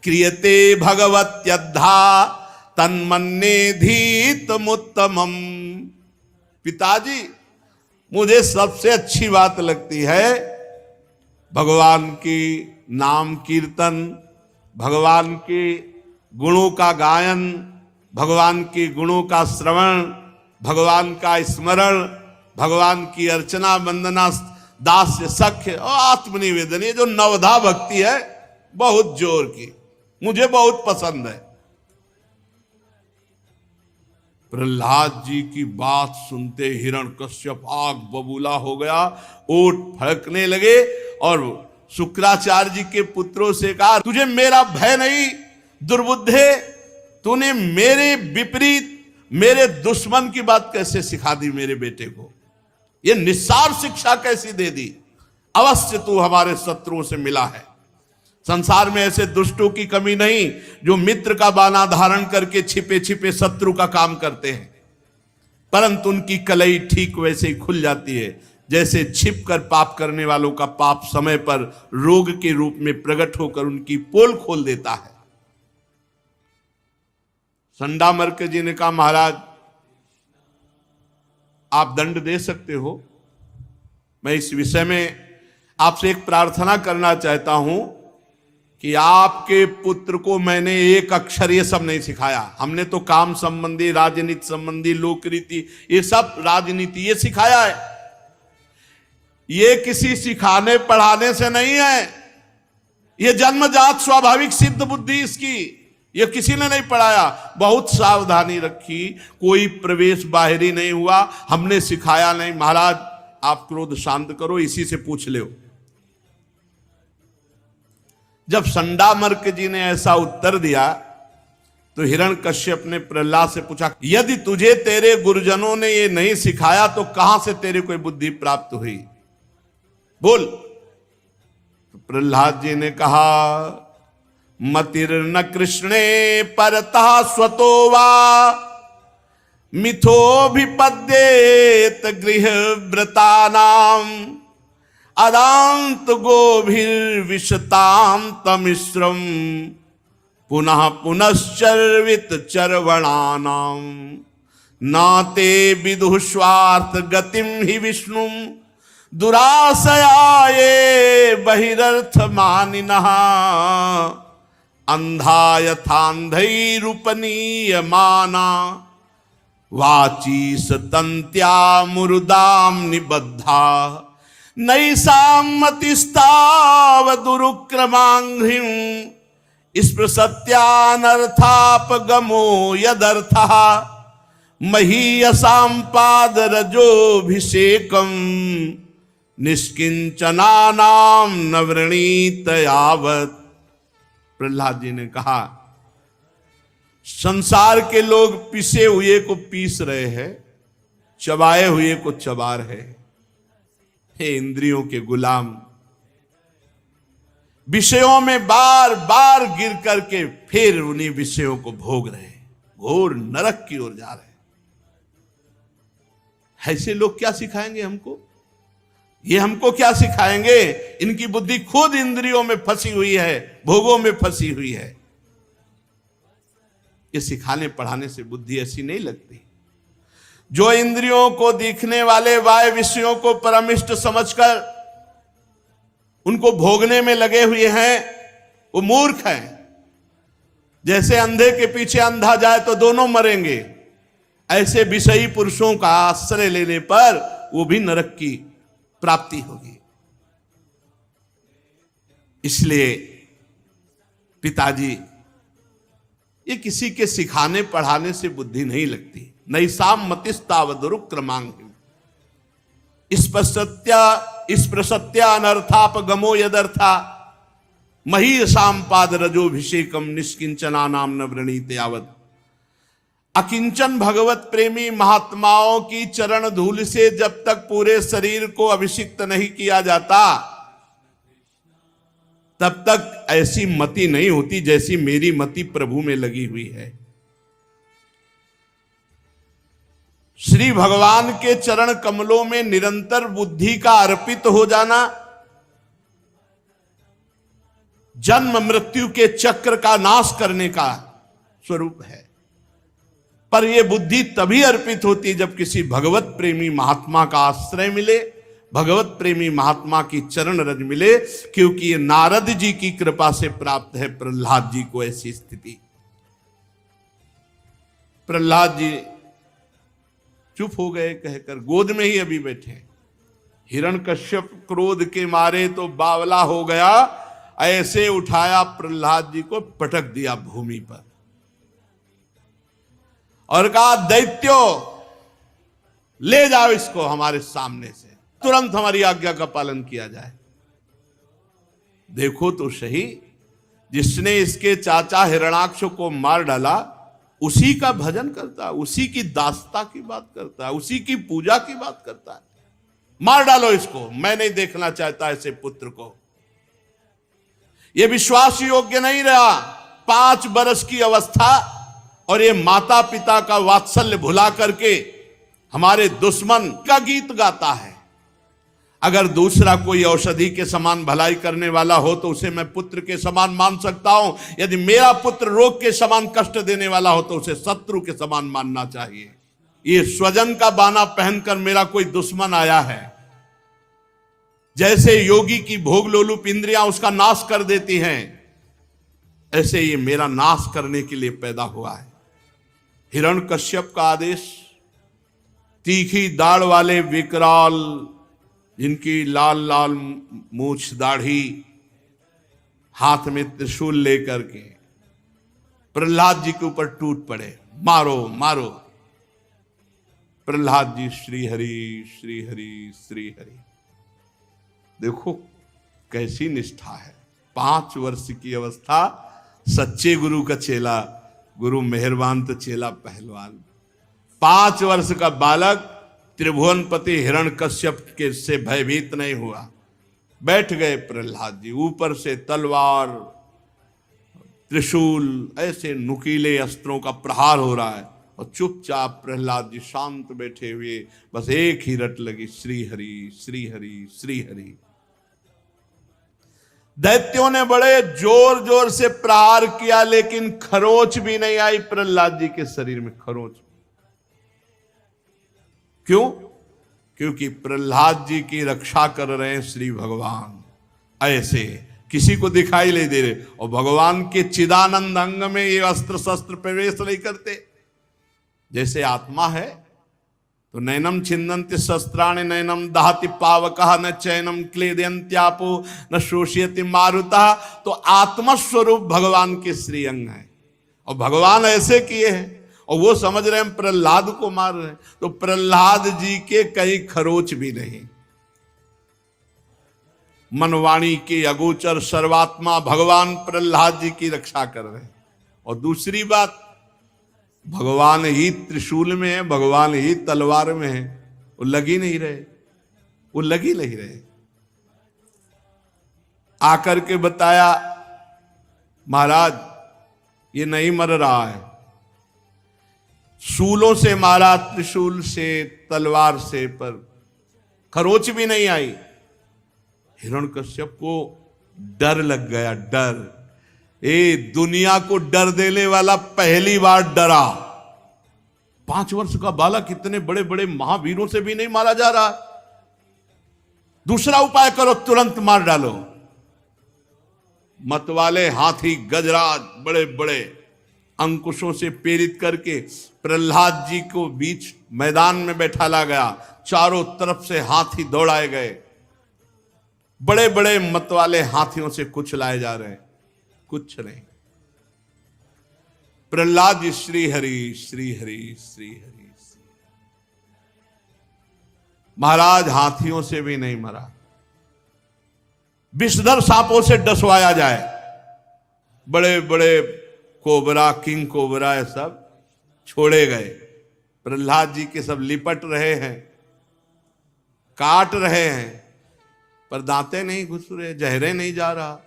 [SPEAKER 1] क्रियते भगवत्यद्धा तन्मन्येधीतमुत्तमम्। पिताजी, मुझे सबसे अच्छी बात लगती है भगवान की नाम कीर्तन, भगवान के गुणों का गायन, भगवान के गुणों का श्रवण, भगवान का स्मरण, भगवान की अर्चना वंदना दास्य सख्य और आत्मनिवेदन। ये जो नवधा भक्ति है बहुत जोर की, मुझे बहुत पसंद है। प्रहलाद जी की बात सुनते हिरण्यकश्यप आग बबूला हो गया, ओठ फड़कने लगे और शुक्राचार्य जी के पुत्रों से कहा, तुझे मेरा भय नहीं दुर्बुद्धे, तूने मेरे विपरीत मेरे दुश्मन की बात कैसे सिखा दी मेरे बेटे को, ये निस्सार शिक्षा कैसी दे दी। अवश्य तू हमारे शत्रुओं से मिला है। संसार में ऐसे दुष्टों की कमी नहीं जो मित्र का बाना धारण करके छिपे छिपे शत्रु का काम करते हैं, परंतु उनकी कलई ठीक वैसे ही खुल जाती है जैसे छिप कर पाप करने वालों का पाप समय पर रोग के रूप में प्रकट होकर उनकी पोल खोल देता है। संडामर्क जी ने कहा, महाराज आप दंड दे सकते हो, मैं इस विषय में आपसे एक प्रार्थना करना चाहता हूं कि आपके पुत्र को मैंने एक अक्षर ये सब नहीं सिखाया। हमने तो काम संबंधी, राजनीति संबंधी, लोक रीति, ये सब राजनीति ये सिखाया है। ये किसी सिखाने पढ़ाने से नहीं है, ये जन्मजात स्वाभाविक सिद्ध बुद्धि इसकी, ये किसी ने नहीं पढ़ाया। बहुत सावधानी रखी, कोई प्रवेश बाहरी नहीं हुआ, हमने सिखाया नहीं। महाराज आप क्रोध शांत करो, इसी से पूछ लो। जब संडामर्क जी ने ऐसा उत्तर दिया तो हिरण्यकश्यप ने प्रहलाद से पूछा, यदि तुझे तेरे गुरुजनों ने ये नहीं सिखाया तो कहां से तेरे को बुद्धि प्राप्त हुई, बोल। तो प्रहलाद जी ने कहा, मतिर्न कृष्णे परतः स्वतो वा मिथोभिपद्येत गृहव्रतानाम अदांत गोभिर्विशतांत मिश्रम पुनः पुनश्चर्वित चर्वणानाम नाते विदुष्वार्थ गतिम हि विष्णु दुराशयाये बहिरर्थ मानिनः अंधा यथांधैरुपनीयमाना वाची सतंत्या मुरुदाम निबद्धा नैषां मतिस्तावदुरुक्रमांघ्रिं स्पृशत्यानर्थापगमो यदर्थः महीयसां पादरजोभिषेकं निष्किंचनानां न वृणीत यावत्। प्रहलाद जी ने कहा, संसार के लोग पिसे हुए को पीस रहे हैं, चबाए हुए को चबा रहे हैं। हे इंद्रियों के गुलाम, विषयों में बार बार गिर करके फिर उन्हीं विषयों को भोग रहे हैं, घोर नरक की ओर जा रहे हैं। ऐसे लोग क्या सिखाएंगे हमको? ये हमको क्या सिखाएंगे? इनकी बुद्धि खुद इंद्रियों में फंसी हुई है, भोगों में फंसी हुई है। ये सिखाने पढ़ाने से बुद्धि ऐसी नहीं लगती। जो इंद्रियों को दिखने वाले बाह्य विषयों को परमिष्ट समझकर उनको भोगने में लगे हुए हैं, वो मूर्ख हैं। जैसे अंधे के पीछे अंधा जाए तो दोनों मरेंगे, ऐसे विषयी पुरुषों का आश्रय लेने पर वो भी नरक की प्राप्ति होगी। इसलिए पिताजी, ये किसी के सिखाने पढ़ाने से बुद्धि नहीं लगती। नैसाम मतिस्तावदुरुक्रमांग स्पृशत्या अनर्थापगमो यदर्था महीयसाम पाद रजोभिषेकम निष्किंचना नाम न वृणीते यावत्। अकिंचन भगवत प्रेमी महात्माओं की चरण धूल से जब तक पूरे शरीर को अभिषिक्त नहीं किया जाता, तब तक ऐसी मति नहीं होती जैसी मेरी मति प्रभु में लगी हुई है। श्री भगवान के चरण कमलों में निरंतर बुद्धि का अर्पित हो जाना जन्म मृत्यु के चक्र का नाश करने का स्वरूप है। पर यह बुद्धि तभी अर्पित होती जब किसी भगवत प्रेमी महात्मा का आश्रय मिले, भगवत प्रेमी महात्मा की चरण रज मिले, क्योंकि ये नारद जी की कृपा से प्राप्त है प्रहलाद जी को ऐसी स्थिति। प्रहलाद जी चुप हो गए, कहकर गोद में ही अभी बैठे। हिरण्यकश्यप क्रोध के मारे तो बावला हो गया, ऐसे उठाया प्रहलाद जी को, पटक दिया भूमि पर और कहा, दैत्यो ले जाओ इसको हमारे सामने से, तुरंत हमारी आज्ञा का पालन किया जाए। देखो तो सही, जिसने इसके चाचा हिरणाक्ष को मार डाला उसी का भजन करता है, उसी की दासता की बात करता है, उसी की पूजा की बात करता है। मार डालो इसको, मैं नहीं देखना चाहता ऐसे पुत्र को। यह विश्वास योग्य नहीं रहा। 5 वर्ष की अवस्था और ये माता पिता का वात्सल्य भुला करके हमारे दुश्मन का गीत गाता है। अगर दूसरा कोई औषधि के समान भलाई करने वाला हो तो उसे मैं पुत्र के समान मान सकता हूं। यदि मेरा पुत्र रोग के समान कष्ट देने वाला हो तो उसे शत्रु के समान मानना चाहिए। ये स्वजन का बाना पहनकर मेरा कोई दुश्मन आया है। जैसे योगी की भोग लोलुप इंद्रियां उसका नाश कर देती हैं, ऐसे ये मेरा नाश करने के लिए पैदा हुआ है। हिरण्यकश्यप का आदेश, तीखी दाढ़ वाले विकराल, जिनकी लाल लाल मूछ दाढ़ी, हाथ में त्रिशूल लेकर के प्रहलाद जी के ऊपर टूट पड़े, मारो मारो। प्रहलाद जी श्री हरि श्री हरि श्री हरि। देखो कैसी निष्ठा है। 5 वर्ष की अवस्था, सच्चे गुरु का चेला, गुरु मेहरबान तो चेला पहलवान। 5 वर्ष का बालक त्रिभुवनपति हिरण्यकश्यप के से भयभीत नहीं हुआ। बैठ गए प्रहलाद जी, ऊपर से तलवार त्रिशूल ऐसे नुकीले अस्त्रों का प्रहार हो रहा है और चुपचाप प्रहलाद जी शांत बैठे हुए, बस एक ही रट लगी, श्री हरि श्री हरि श्री हरि। दैत्यों ने बड़े जोर जोर से प्रहार किया, लेकिन खरोच भी नहीं आई प्रहलाद जी के शरीर में, खरोच। क्यों? क्योंकि प्रहलाद जी की रक्षा कर रहे हैं श्री भगवान। ऐसे किसी को दिखाई नहीं दे रहे, और भगवान के चिदानंद अंग में ये अस्त्र शस्त्र प्रवेश नहीं करते। जैसे आत्मा है तो नैनम छिन्दन्ति शस्त्राणि नैनम दहति पावकः न चैनम क्लेदयन्त्यापो न शोषयति मारुतः। तो आत्मस्वरूप भगवान के श्री अंग है, और भगवान ऐसे किए हैं, और वो समझ रहे हैं प्रहलाद को मार रहे हैं। तो प्रहलाद जी के कहीं खरोच भी नहीं। मनवाणी के अगोचर सर्वात्मा भगवान प्रहलाद जी की रक्षा कर रहे हैं। और दूसरी बात, भगवान ही त्रिशूल में है, भगवान ही तलवार में है, वो लगी नहीं रहे, वो लगी नहीं रहे। आकर के बताया, महाराज ये नहीं मर रहा है, शूलों से मारा, त्रिशूल से, तलवार से, पर खरोच भी नहीं आई। हिरण्यकश्यप को डर लग गया। डर, दुनिया को डर देने वाला पहली बार डरा। 5 वर्ष का बालक इतने बड़े बड़े महावीरों से भी नहीं मारा जा रहा। दूसरा उपाय करो, तुरंत मार डालो। मतवाले हाथी गजराज बड़े बड़े अंकुशों से प्रेरित करके प्रहलाद जी को बीच मैदान में बैठाला गया। चारों तरफ से हाथी दौड़ाए गए। बड़े बड़े मतवाले हाथियों से कुछ लाए जा रहे हैं, कुछ नहीं। प्रहलाद जी श्री हरि श्री हरि श्री हरि। महाराज हाथियों से भी नहीं मरा। विषधर सांपों से डसवाया जाए, बड़े बड़े कोबरा, किंग कोबरा, ये सब छोड़े गए। प्रहलाद जी के सब लिपट रहे हैं, काट रहे हैं, पर दांते नहीं घुस रहे, जहरे नहीं जा रहा।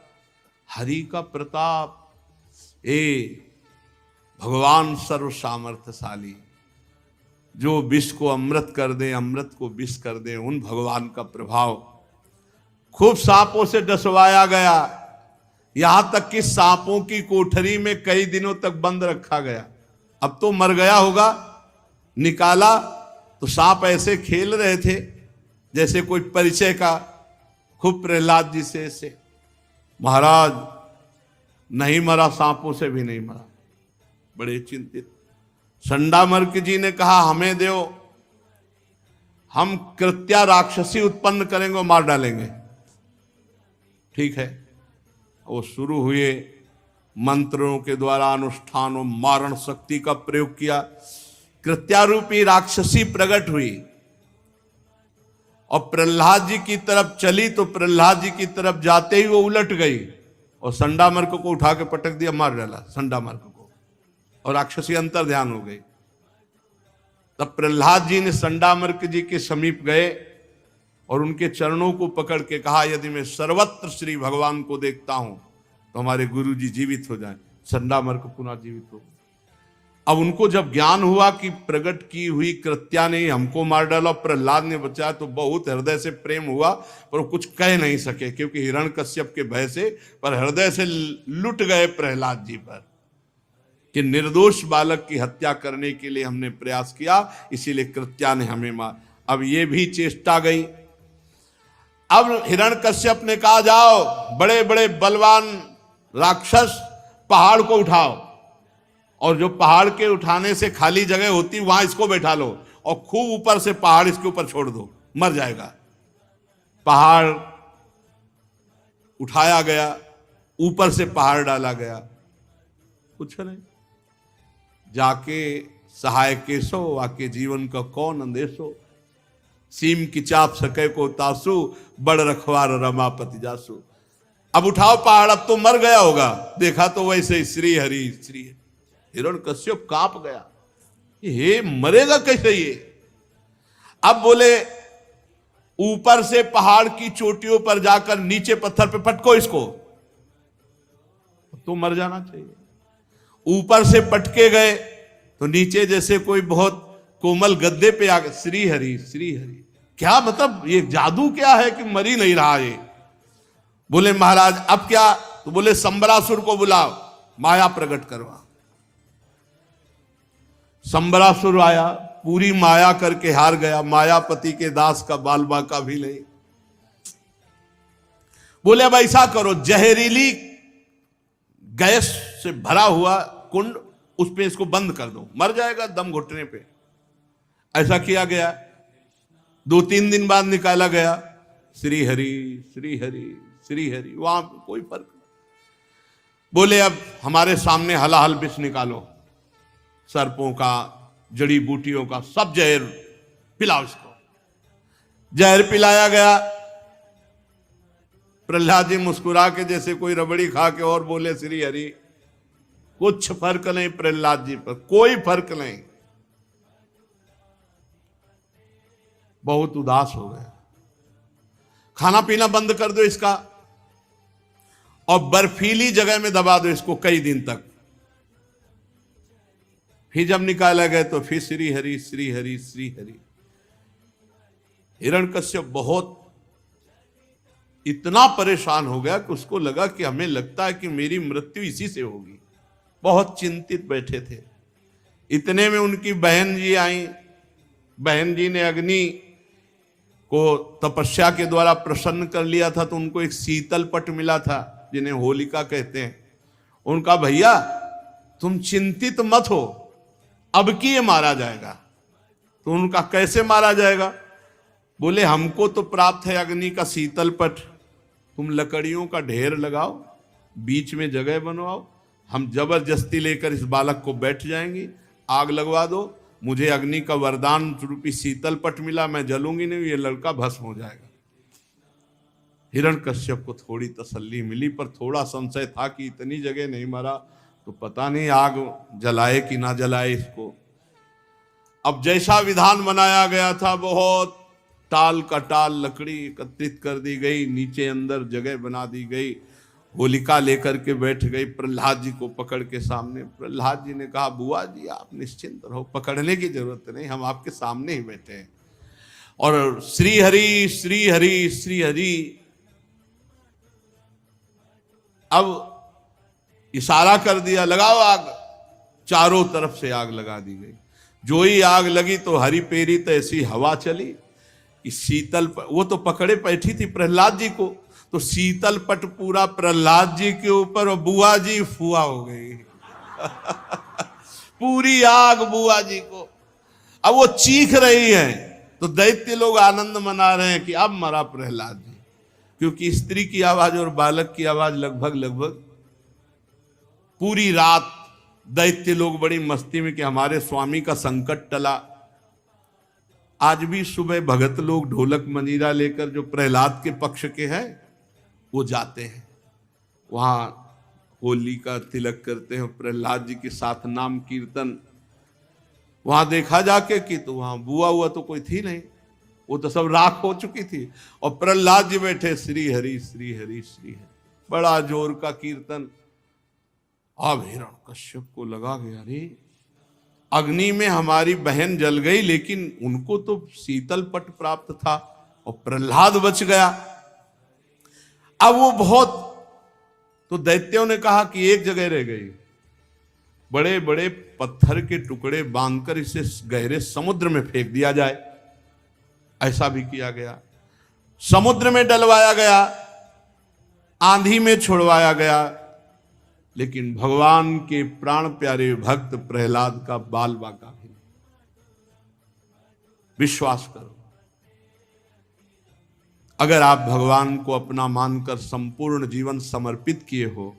[SPEAKER 1] हरि का प्रताप, भगवान सर्व सामर्थ्यशाली, जो विष को अमृत कर दे, अमृत को विष कर दे, उन भगवान का प्रभाव। खूब सांपों से डसवाया गया, यहां तक कि सांपों की कोठरी में कई दिनों तक बंद रखा गया। अब तो मर गया होगा, निकाला तो सांप ऐसे खेल रहे थे जैसे कोई परिचय का। खूब प्रहलाद जी से ऐसे, महाराज नहीं मरा, सांपों से भी नहीं मरा। बड़े चिंतित। संडामर्क जी ने कहा, हमें दो, हम कृत्या राक्षसी उत्पन्न करेंगे, मार डालेंगे। ठीक है, वो शुरू हुए। मंत्रों के द्वारा अनुष्ठानों, मारण शक्ति का प्रयोग किया। कृत्यारूपी राक्षसी प्रकट हुई और प्रहलाद जी की तरफ चली, तो प्रहलाद जी की तरफ जाते ही वो उलट गई और संडामर्क को उठा के पटक दिया, मार डाला संडामर्क को, और राक्षसी अंतर ध्यान हो गई। तब प्रहलाद जी ने संडामर्क जी के समीप गए और उनके चरणों को पकड़ के कहा, यदि मैं सर्वत्र श्री भगवान को देखता हूं तो हमारे गुरु जी जीवित हो जाएं। संडामर्क पुनः जीवित हो। अब उनको जब ज्ञान हुआ कि प्रकट की हुई कृत्या ने हमको मार डाला, प्रहलाद ने बचाया, तो बहुत हृदय से प्रेम हुआ, पर वो कुछ कह नहीं सके क्योंकि हिरण्यकश्यप के भय से। पर हृदय से लुट गए प्रहलाद जी पर कि निर्दोष बालक की हत्या करने के लिए हमने प्रयास किया, इसीलिए कृत्या ने हमें मार। अब ये भी चेष्टा गई। अब हिरण्यकश्यप ने कहा, जाओ बड़े बड़े बलवान राक्षस पहाड़ को उठाओ, और जो पहाड़ के उठाने से खाली जगह होती वहां इसको बैठा लो, और खूब ऊपर से पहाड़ इसके ऊपर छोड़ दो, मर जाएगा। पहाड़ उठाया गया, ऊपर से पहाड़ डाला गया, कुछ नहीं। जाके सहाय केसो, आके जीवन का कौन अंदेशो, सीम की चाप सके को तासु, बड़ रखवार रमापति जासु। अब उठाओ पहाड़, अब तो मर गया होगा। देखा तो वैसे ही श्री हरि श्री हरि। हिरण्यकश्यप कांप गया, ये मरेगा कैसे ये। अब बोले, ऊपर से पहाड़ की चोटियों पर जाकर नीचे पत्थर पे पटको इसको, तो मर जाना चाहिए। ऊपर से पटके गए तो नीचे जैसे कोई बहुत कोमल गद्दे पे आ गए। श्री हरि श्री हरि। क्या मतलब, ये जादू क्या है कि मर ही नहीं रहा ये। बोले महाराज अब क्या, तो बोले संबरासुर को बुलाओ, माया प्रकट करवा। संबरासुर आया, पूरी माया करके हार गया। मायापति के दास का बाल बाका भी नहीं। बोले अब ऐसा करो, जहरीली गैस से भरा हुआ कुंड, उस पे इसको बंद कर दो, मर जाएगा दम घुटने पे। ऐसा किया गया। 2-3 दिन बाद निकाला गया, श्री हरि श्री हरि श्री हरि। वहां कोई फर्क नहीं। बोले अब हमारे सामने हलाहल विष निकालो, सर्पों का, जड़ी बूटियों का, सब जहर पिलाओ इसको। जहर पिलाया गया। प्रहलाद जी मुस्कुरा के जैसे कोई रबड़ी खा के और बोले, श्री हरि। कुछ फर्क नहीं प्रहलाद जी पर, कोई फर्क नहीं। बहुत उदास हो गया। खाना पीना बंद कर दो इसका, और बर्फीली जगह में दबा दो इसको कई दिन तक। फिर जब निकाला गया तो फिर श्री हरि श्री हरि श्री हरि। हिरण्यकश्यप बहुत इतना परेशान हो गया कि उसको लगा कि हमें लगता है कि मेरी मृत्यु इसी से होगी। बहुत चिंतित बैठे थे। इतने में उनकी बहन जी आई। बहन जी ने अग्नि को तपस्या के द्वारा प्रसन्न कर लिया था, तो उनको एक शीतल पट मिला था जिन्हें होलिका कहते हैं। उनका भैया तुम चिंतित मत हो, अब की ये मारा जाएगा। तो उनका कैसे मारा जाएगा? बोले हमको तो प्राप्त है अग्नि का शीतल पट, तुम लकड़ियों का ढेर लगाओ, बीच में जगह बनवाओ, हम जबरदस्ती लेकर इस बालक को बैठ जाएंगे, आग लगवा दो, मुझे अग्नि का वरदान रूपी शीतल पट मिला, मैं जलूंगी नहीं, ये लड़का भस्म हो जाएगा। हिरण्यकश्यप को थोड़ी तसल्ली मिली, पर थोड़ा संशय था कि इतनी जगह नहीं मरा तो पता नहीं आग जलाए कि ना जलाए इसको। अब जैसा विधान बनाया गया था, बहुत टाल का टाल लकड़ी एकत्रित कर दी गई, नीचे अंदर जगह बना दी गई। होलिका लेकर के बैठ गई प्रहलाद जी को पकड़ के सामने। प्रहलाद जी ने कहा बुआ जी आप निश्चिंत रहो, पकड़ने की जरूरत नहीं, हम आपके सामने ही बैठे हैं। और श्री हरि श्री हरि श्री हरि। अब इशारा कर दिया लगाओ आग, चारों तरफ से आग लगा दी गई। जो ही आग लगी तो हरी पेरी तो ऐसी हवा चली कि शीतल वो तो पकड़े बैठी थी प्रहलाद जी को, तो शीतल पट पूरा प्रहलाद जी के ऊपर और बुआ जी फुआ हो गई। पूरी आग बुआ जी को। अब वो चीख रही है तो दैत्य लोग आनंद मना रहे हैं कि अब मरा प्रहलाद जी, क्योंकि स्त्री की आवाज और बालक की आवाज लगभग पूरी रात दैत्य लोग बड़ी मस्ती में कि हमारे स्वामी का संकट टला। आज भी सुबह भगत लोग ढोलक मंजीरा लेकर जो प्रहलाद के पक्ष के हैं वो जाते हैं, वहां होली का तिलक करते हैं, प्रहलाद जी के साथ नाम कीर्तन। वहां देखा जाके कि तो वहां बुआ हुआ तो कोई थी नहीं, वो तो सब राख हो चुकी थी, और प्रहलाद जी बैठे श्री हरि श्री हरि श्री हरि, बड़ा जोर का कीर्तन। अब हिरण्यकश्यप को लगा गया अरे अग्नि में हमारी बहन जल गई, लेकिन उनको तो शीतल पट प्राप्त था और प्रहलाद बच गया। अब वो बहुत, तो दैत्यों ने कहा कि एक जगह रह गई, बड़े बड़े पत्थर के टुकड़े बांधकर इसे गहरे समुद्र में फेंक दिया जाए। ऐसा भी किया गया, समुद्र में डलवाया गया, आंधी में छोड़वाया गया, लेकिन भगवान के प्राण प्यारे भक्त प्रहलाद का बाल बाका भी। विश्वास करो, अगर आप भगवान को अपना मानकर संपूर्ण जीवन समर्पित किए हो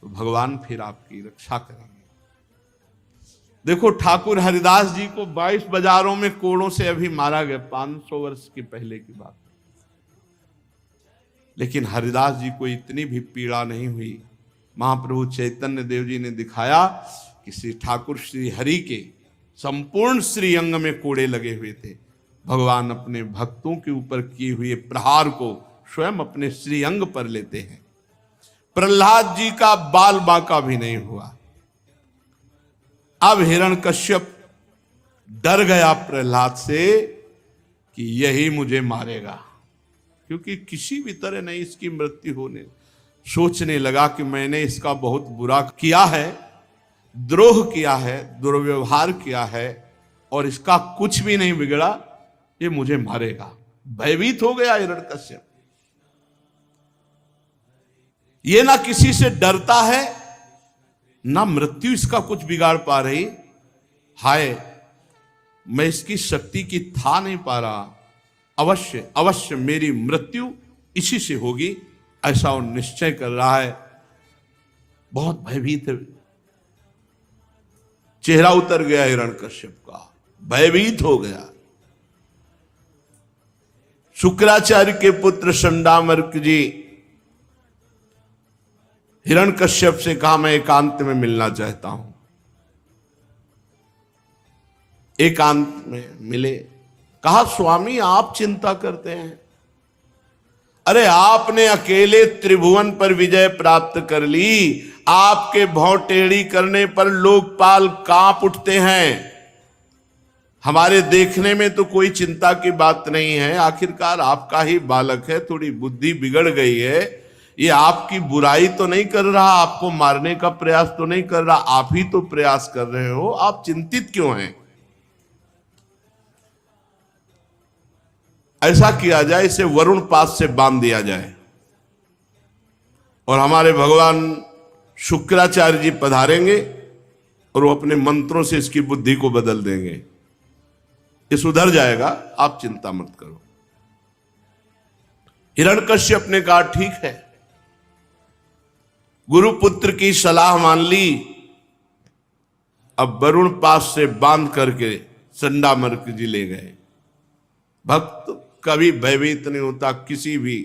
[SPEAKER 1] तो भगवान फिर आपकी रक्षा करेंगे। देखो ठाकुर हरिदास जी को 22 बाजारों में कोड़ों से अभी मारा गया, 500 वर्ष की पहले की बात, लेकिन हरिदास जी को इतनी भी पीड़ा नहीं हुई। महाप्रभु चैतन्य देव जी ने दिखाया कि श्री ठाकुर श्री हरि के संपूर्ण श्रीअंग में कोड़े लगे हुए थे। भगवान अपने भक्तों के ऊपर किए हुए प्रहार को स्वयं अपने श्रीअंग पर लेते हैं। प्रहलाद जी का बाल बाका भी नहीं हुआ। अब हिरण्यकश्यप डर गया प्रहलाद से कि यही मुझे मारेगा, क्योंकि किसी भी तरह नहीं इसकी मृत्यु होने। सोचने लगा कि मैंने इसका बहुत बुरा किया है, द्रोह किया है, दुर्व्यवहार किया है, और इसका कुछ भी नहीं बिगड़ा, ये मुझे मारेगा। भयभीत हो गया हिरण्यकश्यप। ये ना किसी से डरता है, ना मृत्यु इसका कुछ बिगाड़ पा रही। हाय, मैं इसकी शक्ति की था नहीं पा रहा, अवश्य अवश्य मेरी मृत्यु इसी से होगी, ऐसा वो निश्चय कर रहा है। बहुत भयभीत है, चेहरा उतर गया हिरण्यकश्यप का, भयभीत हो गया। शुक्राचार्य के पुत्र संडामर्क जी हिरण्यकश्यप से कहा मैं एकांत में मिलना चाहता हूं। एकांत में मिले, कहा स्वामी आप चिंता करते हैं, अरे आपने अकेले त्रिभुवन पर विजय प्राप्त कर ली, आपके भौं टेढ़ी करने पर लोकपाल कांप उठते हैं। हमारे देखने में तो कोई चिंता की बात नहीं है, आखिरकार आपका ही बालक है, थोड़ी बुद्धि बिगड़ गई है, ये आपकी बुराई तो नहीं कर रहा, आपको मारने का प्रयास तो नहीं कर रहा, आप ही तो प्रयास कर रहे हो, आप चिंतित क्यों हैं? ऐसा किया जाए, इसे वरुण पास से बांध दिया जाए और हमारे भगवान शुक्राचार्य जी पधारेंगे और वो अपने मंत्रों से इसकी बुद्धि को बदल देंगे, ये सुधर जाएगा, आप चिंता मत करो। हिरण्यकश्यप ने कहा ठीक है, गुरुपुत्र की सलाह मान ली, अब वरुण पास से बांध करके चंडामर्क जी ले गए। भक्त कभी भयभीत नहीं होता किसी भी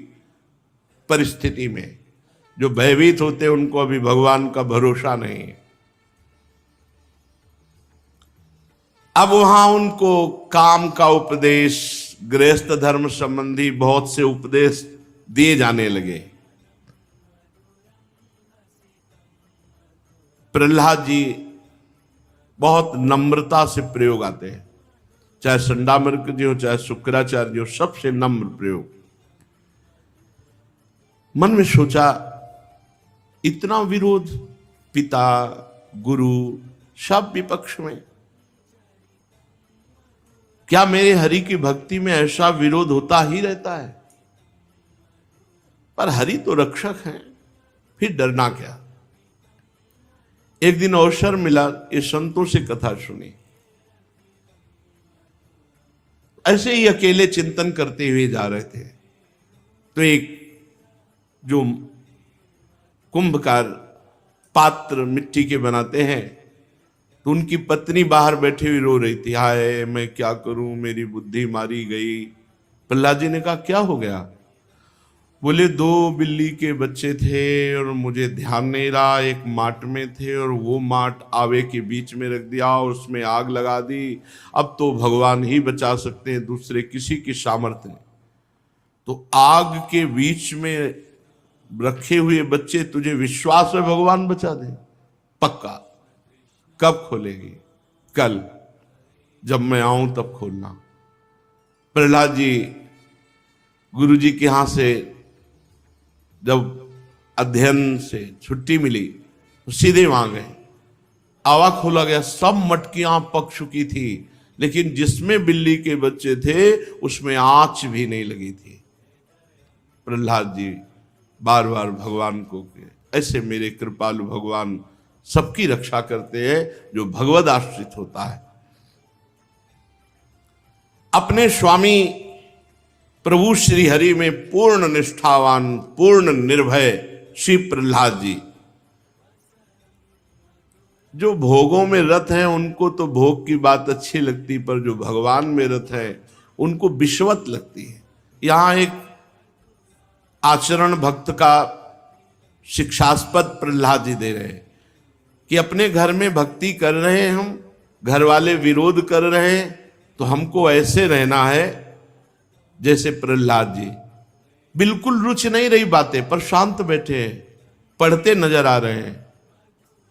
[SPEAKER 1] परिस्थिति में, जो भयभीत होते उनको अभी भगवान का भरोसा नहीं है। अब वहां उनको काम का उपदेश, गृहस्थ धर्म संबंधी बहुत से उपदेश दिए जाने लगे। प्रहलाद जी बहुत नम्रता से प्रयोग आते हैं, चाहे चंडामर्क जी हो चाहे शुक्राचार्य जी हो, सबसे नम्र प्रयोग। मन में सोचा इतना विरोध, पिता गुरु सब विपक्ष में, क्या मेरे हरि की भक्ति में ऐसा विरोध होता ही रहता है? पर हरि तो रक्षक हैं, फिर डरना क्या। एक दिन अवसर मिला, ये संतों से कथा सुनी, ऐसे ही अकेले चिंतन करते हुए जा रहे थे, तो एक जो कुंभकार पात्र मिट्टी के बनाते हैं, तो उनकी पत्नी बाहर बैठी हुई रो रही थी, हाय मैं क्या करूं, मेरी बुद्धि मारी गई। प्रहलाद जी ने कहा क्या हो गया? बोले 2 बिल्ली के बच्चे थे और मुझे ध्यान नहीं रहा, एक माट में थे और वो माट आवे के बीच में रख दिया और उसमें आग लगा दी। अब तो भगवान ही बचा सकते हैं, दूसरे किसी की सामर्थ्य नहीं। तो आग के बीच में रखे हुए बच्चे, तुझे विश्वास है भगवान बचा दे? पक्का। कब खोलेगी? कल, जब मैं आऊं तब खोलना। प्रहलाद जी गुरु जी के यहां से जब अध्ययन से छुट्टी मिली तो सीधे वहां गए, आवा खोला गया, सब मटकियां पक चुकी थी, लेकिन जिसमें बिल्ली के बच्चे थे उसमें आंच भी नहीं लगी थी। प्रहलाद जी बार बार भगवान को, ऐसे मेरे कृपालु भगवान सबकी रक्षा करते हैं जो भगवद आश्रित होता है। अपने स्वामी प्रभु श्री हरि में पूर्ण निष्ठावान, पूर्ण निर्भय श्री प्रहलाद जी, जो भोगों में रत हैं उनको तो भोग की बात अच्छी लगती, पर जो भगवान में रत है उनको विश्वत लगती है। यहां एक आचरण भक्त का शिक्षास्पद प्रहलाद जी दे रहे हैं कि अपने घर में भक्ति कर रहे हैं हम, घर वाले विरोध कर रहे हैं, तो हमको ऐसे रहना है जैसे प्रहलाद जी, बिल्कुल रुचि नहीं रही बातें पर शांत बैठे हैं, पढ़ते नजर आ रहे हैं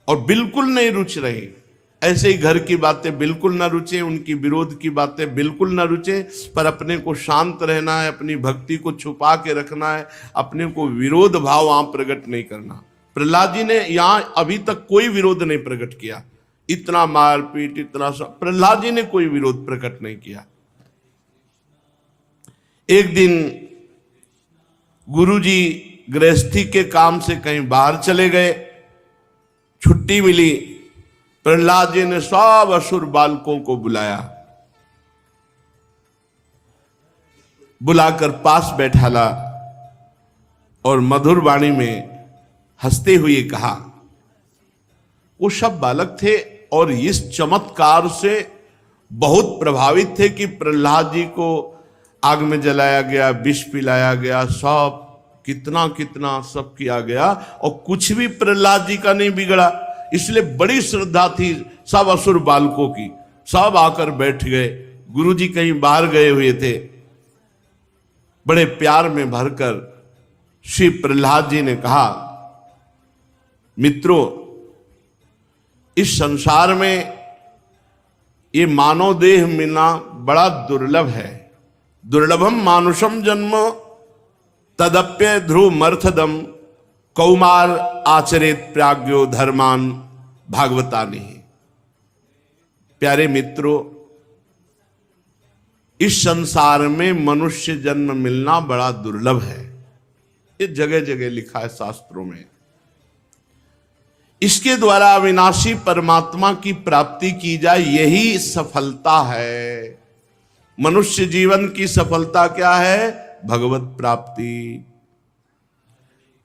[SPEAKER 1] और बिल्कुल नहीं रुचि रही। ऐसे ही घर की बातें बिल्कुल ना रुचे, उनकी विरोध की बातें बिल्कुल ना रुचे, पर अपने को शांत रहना है, अपनी भक्ति को छुपा के रखना है, अपने को विरोध भाव वहां प्रकट नहीं करना। प्रहलाद जी ने यहां अभी तक कोई विरोध नहीं प्रकट किया, इतना मारपीट इतना सब, प्रहलाद जी ने कोई विरोध प्रकट नहीं किया। एक दिन गुरुजी गृहस्थी के काम से कहीं बाहर चले गए, छुट्टी मिली, प्रहलाद जी ने सब असुर बालकों को बुलाया, बुलाकर पास बैठाला और मधुर वाणी में हंसते हुए कहा, वो सब बालक थे और इस चमत्कार से बहुत प्रभावित थे कि प्रहलाद जी को आग में जलाया गया, विष पिलाया गया, सब कितना कितना सब किया गया और कुछ भी प्रहलाद जी का नहीं बिगड़ा। इसलिए बड़ी श्रद्धा थी सब असुर बालकों की, सब आकर बैठ गए। गुरुजी कहीं बाहर गए हुए थे, बड़े प्यार में भरकर श्री प्रहलाद जी ने कहा, मित्रों, इस संसार में ये मानव देह मिलना बड़ा दुर्लभ है। दुर्लभम मानुषम जन्म तदप्य ध्रुव मर्थदम कौमार आचरित प्राज्ञो धर्मान भागवतानि। प्यारे मित्रों, इस संसार में मनुष्य जन्म मिलना बड़ा दुर्लभ है। ये जगह जगह लिखा है शास्त्रों में। इसके द्वारा अविनाशी परमात्मा की प्राप्ति की जाए, यही सफलता है। मनुष्य जीवन की सफलता क्या है? भगवत प्राप्ति।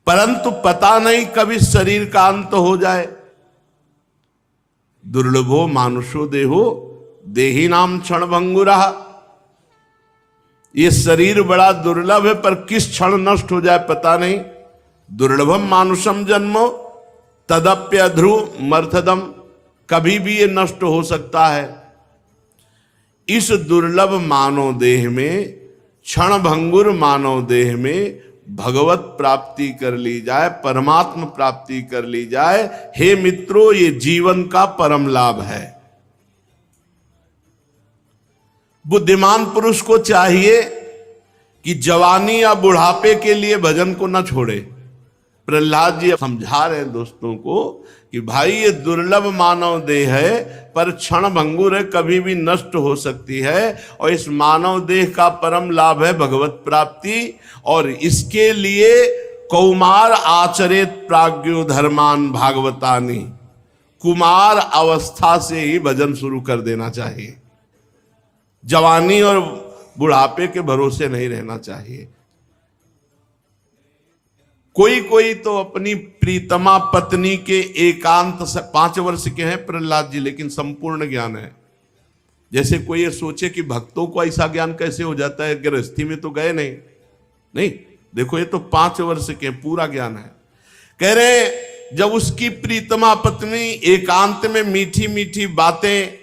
[SPEAKER 1] परंतु पता नहीं कभी शरीर का अंत हो जाए। दुर्लभो मानुषो देहो देही नाम क्षण भंगुरा। ये शरीर बड़ा दुर्लभ है, पर किस क्षण नष्ट हो जाए पता नहीं। दुर्लभम मानुषम जन्मो तदप्य ध्रुव मर्थदम। कभी भी ये नष्ट हो सकता है। इस दुर्लभ मानव देह में, क्षण भंगुर मानव देह में भगवत प्राप्ति कर ली जाए, परमात्म प्राप्ति कर ली जाए। हे मित्रों, ये जीवन का परम लाभ है। बुद्धिमान पुरुष को चाहिए कि जवानी या बुढ़ापे के लिए भजन को न छोड़े। प्रहलाद जी समझा रहे हैं दोस्तों को कि भाई, ये दुर्लभ मानव देह है, पर क्षण भंगुर है, कभी भी नष्ट हो सकती है। और इस मानव देह का परम लाभ है भगवत प्राप्ति। और इसके लिए कौमार आचरित प्राज्ञो धर्मान भागवतानि। कुमार अवस्था से ही भजन शुरू कर देना चाहिए। जवानी और बुढ़ापे के भरोसे नहीं रहना चाहिए। कोई कोई तो अपनी प्रीतमा पत्नी के एकांत से 5 वर्ष के हैं प्रहलाद जी, लेकिन संपूर्ण ज्ञान है। जैसे कोई ये सोचे कि भक्तों को ऐसा ज्ञान कैसे हो जाता है, गृहस्थी में तो गए नहीं। देखो, ये तो 5 वर्ष के पूरा ज्ञान है। कह रहे जब उसकी प्रीतमा पत्नी एकांत में मीठी मीठी बातें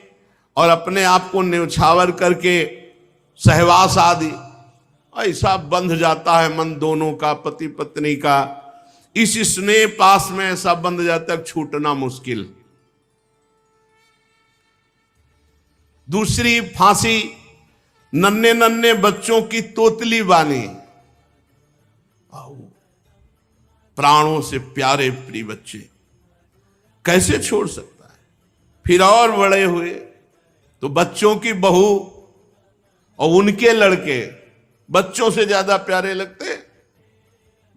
[SPEAKER 1] और अपने आप को न्यौछावर करके सहवास आदि, ऐसा बंध जाता है मन दोनों का, पति पत्नी का। इस स्नेह पास में ऐसा बंध जाता है, छूटना मुश्किल। दूसरी फांसी, नन्हे नन्हे बच्चों की तोतली बानी। प्राणों से प्यारे प्रिय बच्चे कैसे छोड़ सकता है? फिर और बड़े हुए तो बच्चों की बहू और उनके लड़के बच्चों से ज्यादा प्यारे लगते हैं।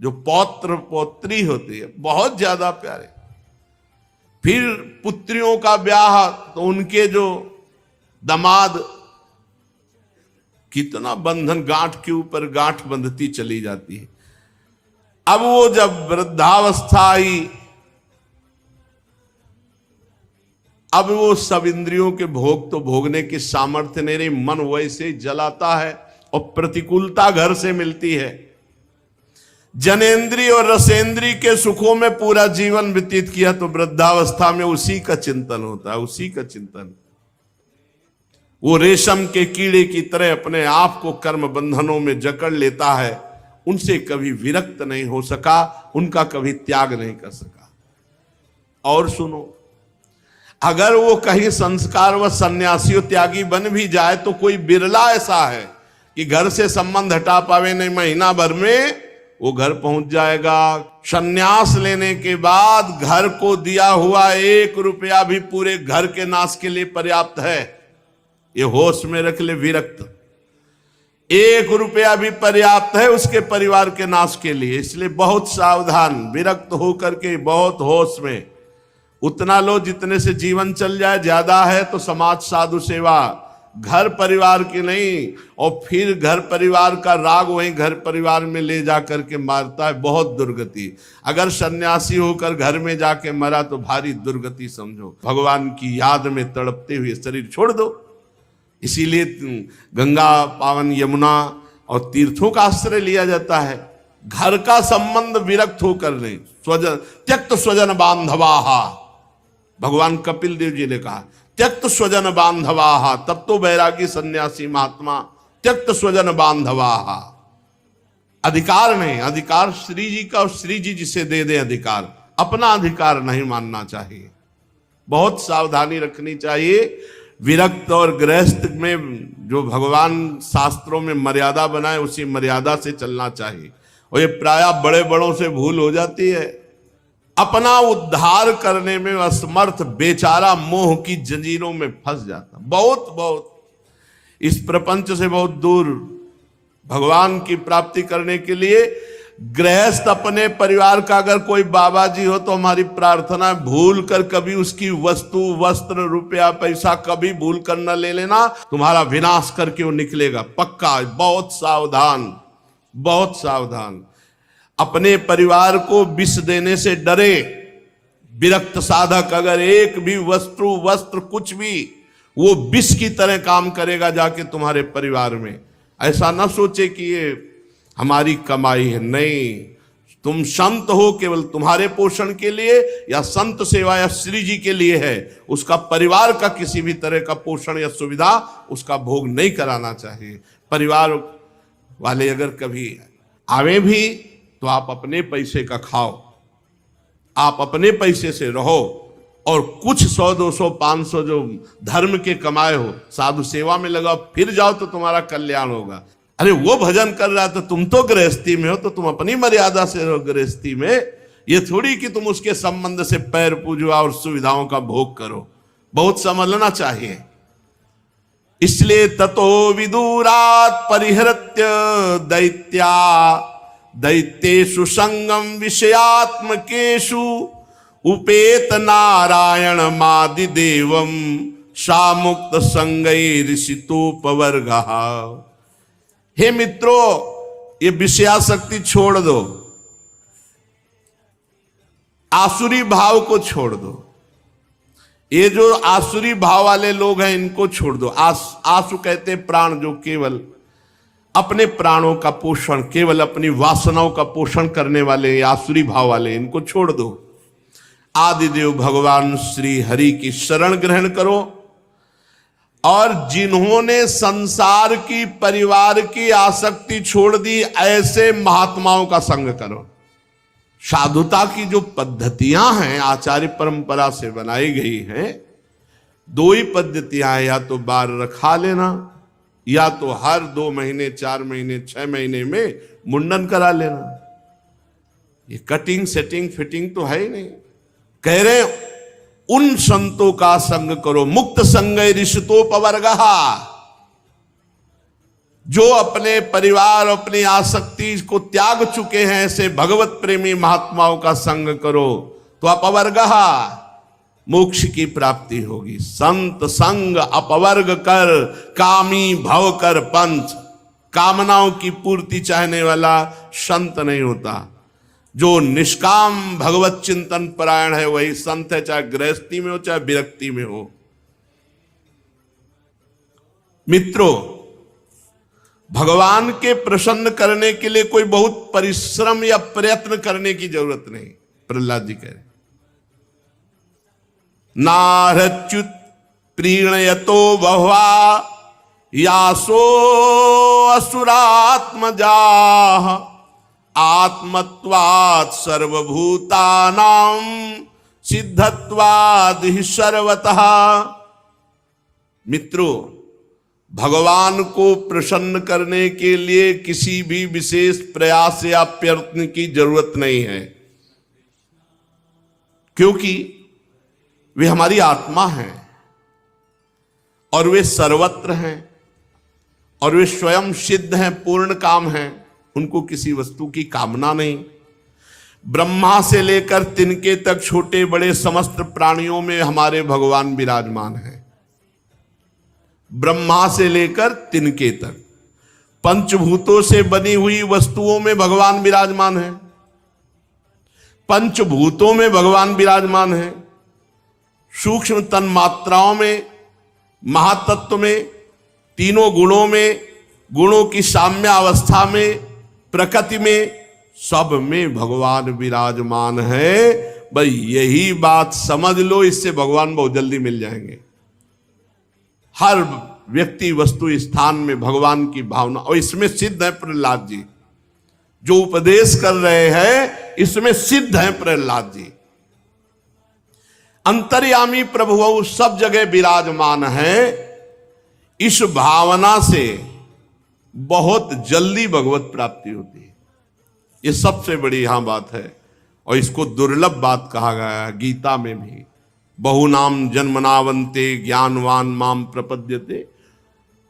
[SPEAKER 1] जो पौत्र पौत्री होती है बहुत ज्यादा प्यारे। फिर पुत्रियों का ब्याह तो उनके जो दामाद, कितना बंधन, गांठ के ऊपर गांठ बंधती चली जाती है। अब वो जब वृद्धावस्था आई, अब वो सब इंद्रियों के भोग तो भोगने की सामर्थ्य नहीं रही, मन वैसे जलाता है और प्रतिकूलता घर से मिलती है। जनेन्द्रीय और रसेंद्रीय के सुखों में पूरा जीवन व्यतीत किया तो वृद्धावस्था में उसी का चिंतन होता है, उसी का चिंतन। वो रेशम के कीड़े की तरह अपने आप को कर्म बंधनों में जकड़ लेता है। उनसे कभी विरक्त नहीं हो सका, उनका कभी त्याग नहीं कर सका। और सुनो, अगर वो कहीं संस्कार व सन्यासी त्यागी बन भी जाए तो कोई बिरला ऐसा है कि घर से संबंध हटा पावे नहीं, महीना भर में वो घर पहुंच जाएगा। संन्यास लेने के बाद घर को दिया हुआ 1 रुपया भी पूरे घर के नाश के लिए पर्याप्त है। ये होश में रख ले विरक्त। 1 रुपया भी पर्याप्त है उसके परिवार के नाश के लिए। इसलिए बहुत सावधान, विरक्त होकर के बहुत होश में। उतना लो जितने से जीवन चल जाए, ज्यादा है तो समाज साधु सेवा, घर परिवार की नहीं। और फिर घर परिवार का राग वहीं घर परिवार में ले जा करके मारता है, बहुत दुर्गति। अगर सन्यासी होकर घर में जाके मरा तो भारी दुर्गति समझो। भगवान की याद में तड़पते हुए शरीर छोड़ दो। इसीलिए गंगा पावन, यमुना और तीर्थों का आश्रय लिया जाता है। घर का संबंध विरक्त होकर नहीं। स्वजन त्यक्त स्वजन बांधवाहा, भगवान कपिल देव जी ने कहा त्यक्त स्वजन बांधवाहा। तब तो बैरागी सन्यासी महात्मा त्यक्त स्वजन बांधवाहा। अधिकार नहीं, अधिकार श्री जी का, और श्री जी जिसे दे दे अधिकार, अपना अधिकार नहीं मानना चाहिए। बहुत सावधानी रखनी चाहिए। विरक्त और गृहस्थ में जो भगवान शास्त्रों में मर्यादा बनाए उसी मर्यादा से चलना चाहिए। और ये प्रायः बड़े बड़ों से भूल हो जाती है। अपना उद्धार करने में असमर्थ बेचारा मोह की जंजीरों में फंस जाता, बहुत इस प्रपंच से बहुत दूर भगवान की प्राप्ति करने के लिए गृहस्थ अपने परिवार का अगर कोई बाबा जी हो तो हमारी प्रार्थना भूल कर कभी उसकी वस्तु, वस्त्र, रुपया, पैसा कभी भूल कर न ले लेना, तुम्हारा विनाश करके वो निकलेगा पक्का। बहुत सावधान, बहुत सावधान। अपने परिवार को विष देने से डरे। विरक्त साधक अगर एक भी वस्तु, वस्त्र, कुछ भी, वो विष की तरह काम करेगा जाके तुम्हारे परिवार में। ऐसा ना सोचे कि ये हमारी कमाई है, नहीं। तुम संत हो केवल तुम्हारे पोषण के लिए, या संत सेवा या श्री जी के लिए है। उसका परिवार का किसी भी तरह का पोषण या सुविधा उसका भोग नहीं कराना चाहिए। परिवार वाले अगर कभी आवे भी तो आप अपने पैसे का खाओ, आप अपने पैसे से रहो, और कुछ 100, 200, 500 जो धर्म के कमाए हो साधु सेवा में लगाओ, फिर जाओ तो तुम्हारा कल्याण होगा। अरे वो भजन कर रहा है तो तुम तो गृहस्थी में हो, तो तुम अपनी मर्यादा से रहो गृहस्थी में। ये थोड़ी कि तुम उसके संबंध से पैर पूजो और सुविधाओं का भोग करो। बहुत समझना चाहिए। इसलिए ततो विदूरात परिहृत्य दैत्या दैत्येषु संगम विषयात्मकेषु उपेत नारायण मादि देवम सामुक्त संगैरिषितोपवर्ग। हे मित्रों, ये विषयासक्ति छोड़ दो, आसुरी भाव को छोड़ दो। ये जो आसुरी भाव वाले लोग हैं इनको छोड़ दो। आसु कहते प्राण, जो केवल अपने प्राणों का पोषण, केवल अपनी वासनाओं का पोषण करने वाले आसुरी भाव वाले, इनको छोड़ दो। आदिदेव भगवान श्री हरि की शरण ग्रहण करो, और जिन्होंने संसार की, परिवार की आसक्ति छोड़ दी, ऐसे महात्माओं का संग करो। साधुता की जो पद्धतियां हैं आचार्य परंपरा से बनाई गई हैं, 2 ही पद्धतियां हैं, या तो बार रखा लेना, या तो हर 2 महीने, 4 महीने, 6 महीने में मुंडन करा लेना। ये कटिंग, सेटिंग, फिटिंग तो है ही नहीं। कह रहे उन संतों का संग करो, मुक्त संगैरिषितोपवर्गः, जो अपने परिवार, अपनी आसक्ति को त्याग चुके हैं, ऐसे भगवत प्रेमी महात्माओं का संग करो तो अपवर्गः, मोक्ष की प्राप्ति होगी। संत संग अपवर्ग कर, कामी भव कर पंथ। कामनाओं की पूर्ति चाहने वाला संत नहीं होता। जो निष्काम भगवत चिंतन परायण है वही संत है, चाहे गृहस्थी में हो चाहे विरक्ति में हो। मित्रों, भगवान के प्रसन्न करने के लिए कोई बहुत परिश्रम या प्रयत्न करने की जरूरत नहीं। प्रहलाद जी कह रहे, नारच्युत प्रीणयतो बह्वा यासो असुरात्मजाः आत्मत्वात् सर्वभूतानां सिद्धत्वाद् हि सर्वतः। मित्रों, भगवान को प्रसन्न करने के लिए किसी भी विशेष प्रयास या प्रयत्न की जरूरत नहीं है, क्योंकि वे हमारी आत्मा हैं और वे सर्वत्र हैं और वे स्वयं सिद्ध हैं, पूर्ण काम हैं। उनको किसी वस्तु की कामना नहीं। ब्रह्मा से लेकर तिनके तक छोटे बड़े समस्त प्राणियों में हमारे भगवान विराजमान हैं। ब्रह्मा से लेकर तिनके तक पंचभूतों से बनी हुई वस्तुओं में भगवान विराजमान है। पंचभूतों में भगवान विराजमान है। सूक्ष्म तन मात्राओं में, महातत्व में, तीनों गुणों में, गुणों की साम्य अवस्था में, प्रकृति में, सब में भगवान विराजमान है। भाई यही बात समझ लो, इससे भगवान बहुत जल्दी मिल जाएंगे। हर व्यक्ति, वस्तु, स्थान में भगवान की भावना, और इसमें सिद्ध है प्रहलाद जी। जो उपदेश कर रहे हैं इसमें सिद्ध हैं प्रहलाद जी। अंतर्यामी प्रभु सब जगह विराजमान है। इस भावना से बहुत जल्दी भगवत प्राप्ति होती है। ये सबसे बड़ी यहां बात है और इसको दुर्लभ बात कहा गया है गीता में भी। बहुनाम जन्मनावंते ज्ञानवान माम प्रपद्यते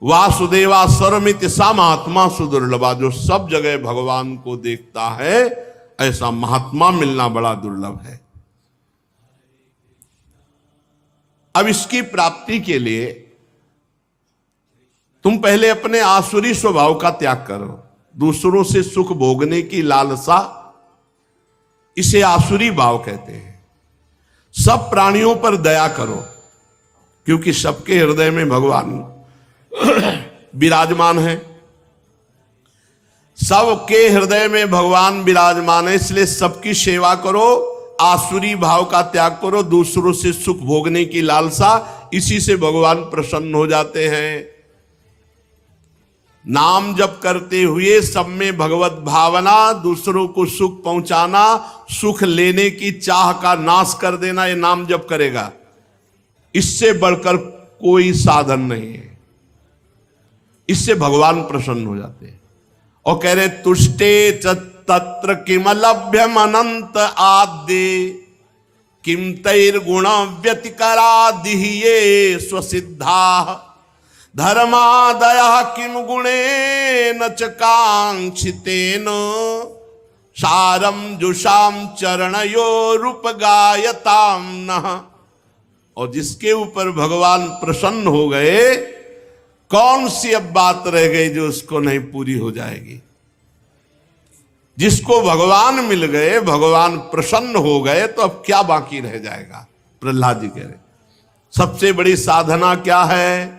[SPEAKER 1] वासुदेवा सर्वमिति सा महात्मा सुदुर्लभा। जो सब जगह भगवान को देखता है ऐसा महात्मा मिलना बड़ा दुर्लभ है। अब इसकी प्राप्ति के लिए तुम पहले अपने आसुरी स्वभाव का त्याग करो। दूसरों से सुख भोगने की लालसा, इसे आसुरी भाव कहते हैं। सब प्राणियों पर दया करो क्योंकि सबके हृदय में भगवान विराजमान है। सबके हृदय में भगवान विराजमान है, इसलिए सबकी सेवा करो। आसुरी भाव का त्याग करो, दूसरों से सुख भोगने की लालसा, इसी से भगवान प्रसन्न हो जाते हैं। नाम जप करते हुए सब में भगवत भावना, दूसरों को सुख पहुंचाना, सुख लेने की चाह का नाश कर देना, ये नाम जप करेगा। इससे बढ़कर कोई साधन नहीं है। इससे भगवान प्रसन्न हो जाते हैं और कह रहे तुष्टे तत्र किमलभ्यम अनंत आद्य किम तैर्गुण व्यतिकरादि ये स्वसिद्धा धर्मादय किम गुणेन च कांक्षितेन सारम जुषाम चरणयोरुपगायताम नः। और जिसके ऊपर भगवान प्रसन्न हो गए, कौन सी अब बात रह गई जो उसको नहीं पूरी हो जाएगी। जिसको भगवान मिल गए, भगवान प्रसन्न हो गए, तो अब क्या बाकी रह जाएगा। प्रहलाद जी कह रहे सबसे बड़ी साधना क्या है?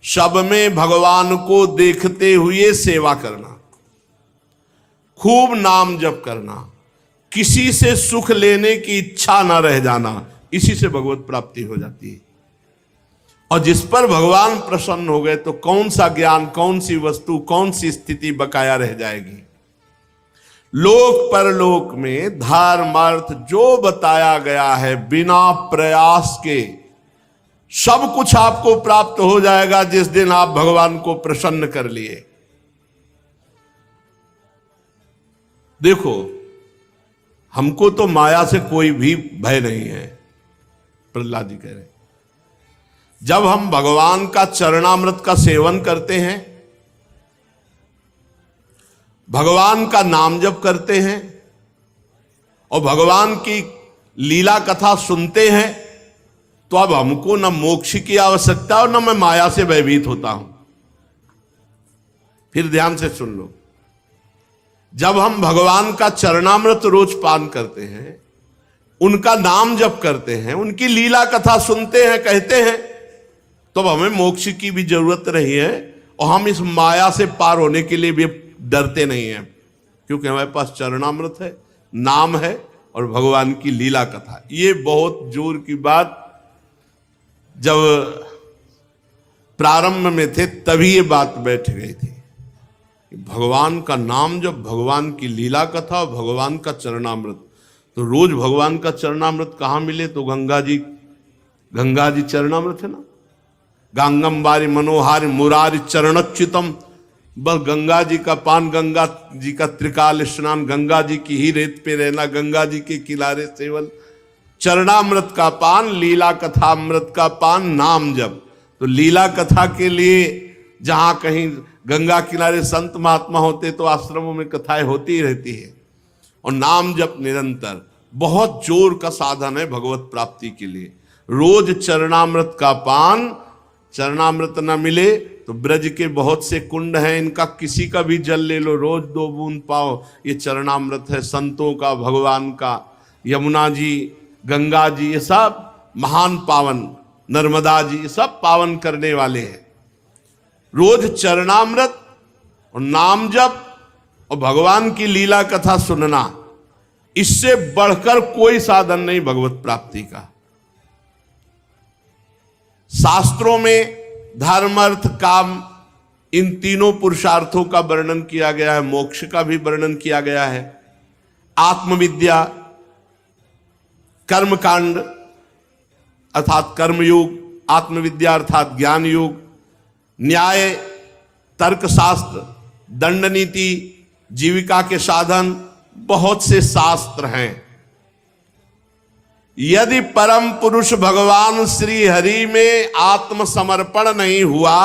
[SPEAKER 1] सब में भगवान को देखते हुए सेवा करना, खूब नाम जप करना, किसी से सुख लेने की इच्छा ना रह जाना, इसी से भगवत प्राप्ति हो जाती है। और जिस पर भगवान प्रसन्न हो गए तो कौन सा ज्ञान, कौन सी वस्तु, कौन सी स्थिति बकाया रह जाएगी। लोक परलोक में धर्मार्थ जो बताया गया है बिना प्रयास के सब कुछ आपको प्राप्त हो जाएगा जिस दिन आप भगवान को प्रसन्न कर लिए। देखो, हमको तो माया से कोई भी भय नहीं है, प्रहलाद जी कह रहे। जब हम भगवान का चरणामृत का सेवन करते हैं, भगवान का नाम जप करते हैं और भगवान की लीला कथा सुनते हैं, तो अब हमको न मोक्ष की आवश्यकता और न मैं माया से भयभीत होता हूं। फिर ध्यान से सुन लो, जब हम भगवान का चरणामृत रोज पान करते हैं, उनका नाम जप करते हैं, उनकी लीला कथा सुनते हैं, कहते हैं, तो अब हमें मोक्ष की भी जरूरत नहीं है और हम इस माया से पार होने के लिए भी डरते नहीं हैं, क्योंकि हमारे पास चरणामृत है, नाम है और भगवान की लीला कथा। ये बहुत जोर की बात जब प्रारंभ में थे तभी ये बात बैठ गई थी। भगवान का नाम, जब भगवान की लीला कथा और भगवान का चरणामृत, तो रोज भगवान का चरणामृत कहाँ मिले? तो गंगा जी चरणामृत है ना। गंगम बारी मनोहारी मुरारी चरणच्युतम, बस गंगा जी का पान, गंगा जी का त्रिकाल स्नान, गंगा जी की ही रेत पे रहना, गंगा जी के किनारे सेवन, चरणामृत का पान, लीला कथा अमृत का पान, नाम जप। तो लीला कथा के लिए जहां कहीं गंगा किनारे संत महात्मा होते तो आश्रमों में कथाएं होती रहती है। और नाम जप निरंतर बहुत जोर का साधन है भगवत प्राप्ति के लिए। रोज चरणामृत का पान, चरणामृत न मिले तो ब्रज के बहुत से कुंड हैं, इनका किसी का भी जल ले लो, रोज 2 बूंद पाओ, ये चरणामृत है संतों का, भगवान का। यमुना जी, गंगा जी, ये सब महान पावन, नर्मदा जी, ये सब पावन करने वाले हैं। रोज चरणामृत और नाम जप और भगवान की लीला कथा सुनना, इससे बढ़कर कोई साधन नहीं भगवत प्राप्ति का। शास्त्रों में धर्म अर्थ काम इन तीनों पुरुषार्थों का वर्णन किया गया है, मोक्ष का भी वर्णन किया गया है। आत्मविद्या, कर्मकांड अर्थात कर्मयोग, आत्मविद्या अर्थात ज्ञान योग, न्याय, तर्कशास्त्र, दंड नीति, जीविका के साधन, बहुत से शास्त्र हैं। यदि परम पुरुष भगवान श्री हरि में आत्मसमर्पण नहीं हुआ,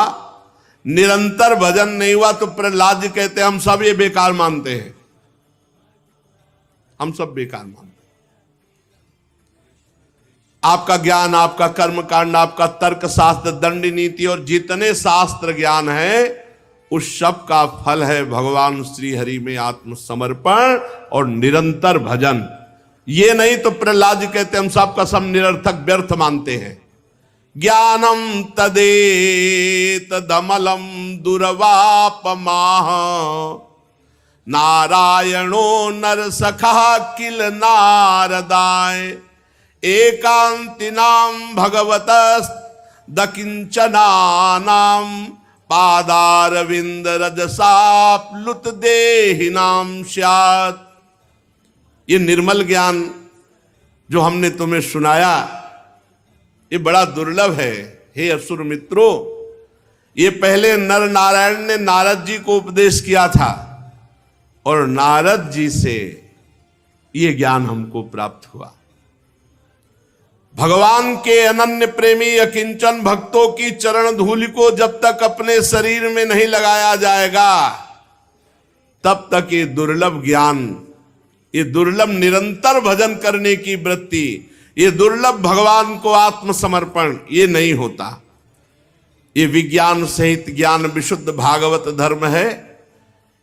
[SPEAKER 1] निरंतर भजन नहीं हुआ, तो प्रहलाद जी कहते हैं हम सब ये बेकार मानते हैं, हम सब बेकार मानते हैं। आपका ज्ञान, आपका कर्मकांड, आपका तर्कशास्त्र, दंड नीति और जितने शास्त्र ज्ञान है, उस सब का फल है भगवान श्री हरि में आत्मसमर्पण और निरंतर भजन। ये नहीं तो प्रहलाद जी कहते हम सब का सब निरर्थक व्यर्थ मानते हैं। ज्ञानम तदेतदमलम दुर्वापमाह नारायणो नरसखा किल नारदाय एकांतिनाम भगवतस् दकिंचनानाम पादारविंद रजसाप्लुत देहिनाम स्यात्। ये निर्मल ज्ञान जो हमने तुम्हें सुनाया, ये बड़ा दुर्लभ है। हे असुर मित्रों, ये पहले नर नारायण ने नारद जी को उपदेश किया था और नारद जी से ये ज्ञान हमको प्राप्त हुआ। भगवान के अनन्य प्रेमी अकिंचन भक्तों की चरण धूलि को जब तक अपने शरीर में नहीं लगाया जाएगा, तब तक ये दुर्लभ ज्ञान, ये दुर्लभ निरंतर भजन करने की वृत्ति, ये दुर्लभ भगवान को आत्मसमर्पण, ये नहीं होता। ये विज्ञान सहित ज्ञान विशुद्ध भागवत धर्म है।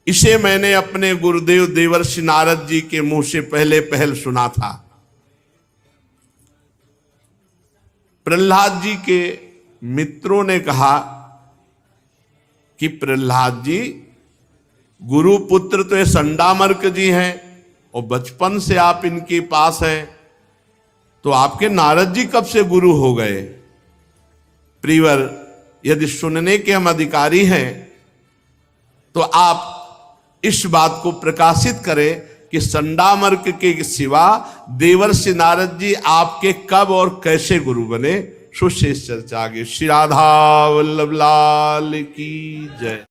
[SPEAKER 1] इसे मैंने अपने गुरुदेव देवर्षि नारद जी के मुंह से पहले पहल सुना था। प्रहलाद जी के मित्रों ने कहा कि प्रहलाद जी, गुरु पुत्र तो ये संडामर्क जी हैं और बचपन से आप इनके पास हैं, तो आपके नारद जी कब से गुरु हो गए? प्रियवर, यदि सुनने के हम अधिकारी हैं तो आप इस बात को प्रकाशित करें कि संडामर्क के सिवा देवर्षि नारद जी आपके कब और कैसे गुरु बने। सुशेष चर्चा आगे। श्री राधा वल्लभ लाल की जय।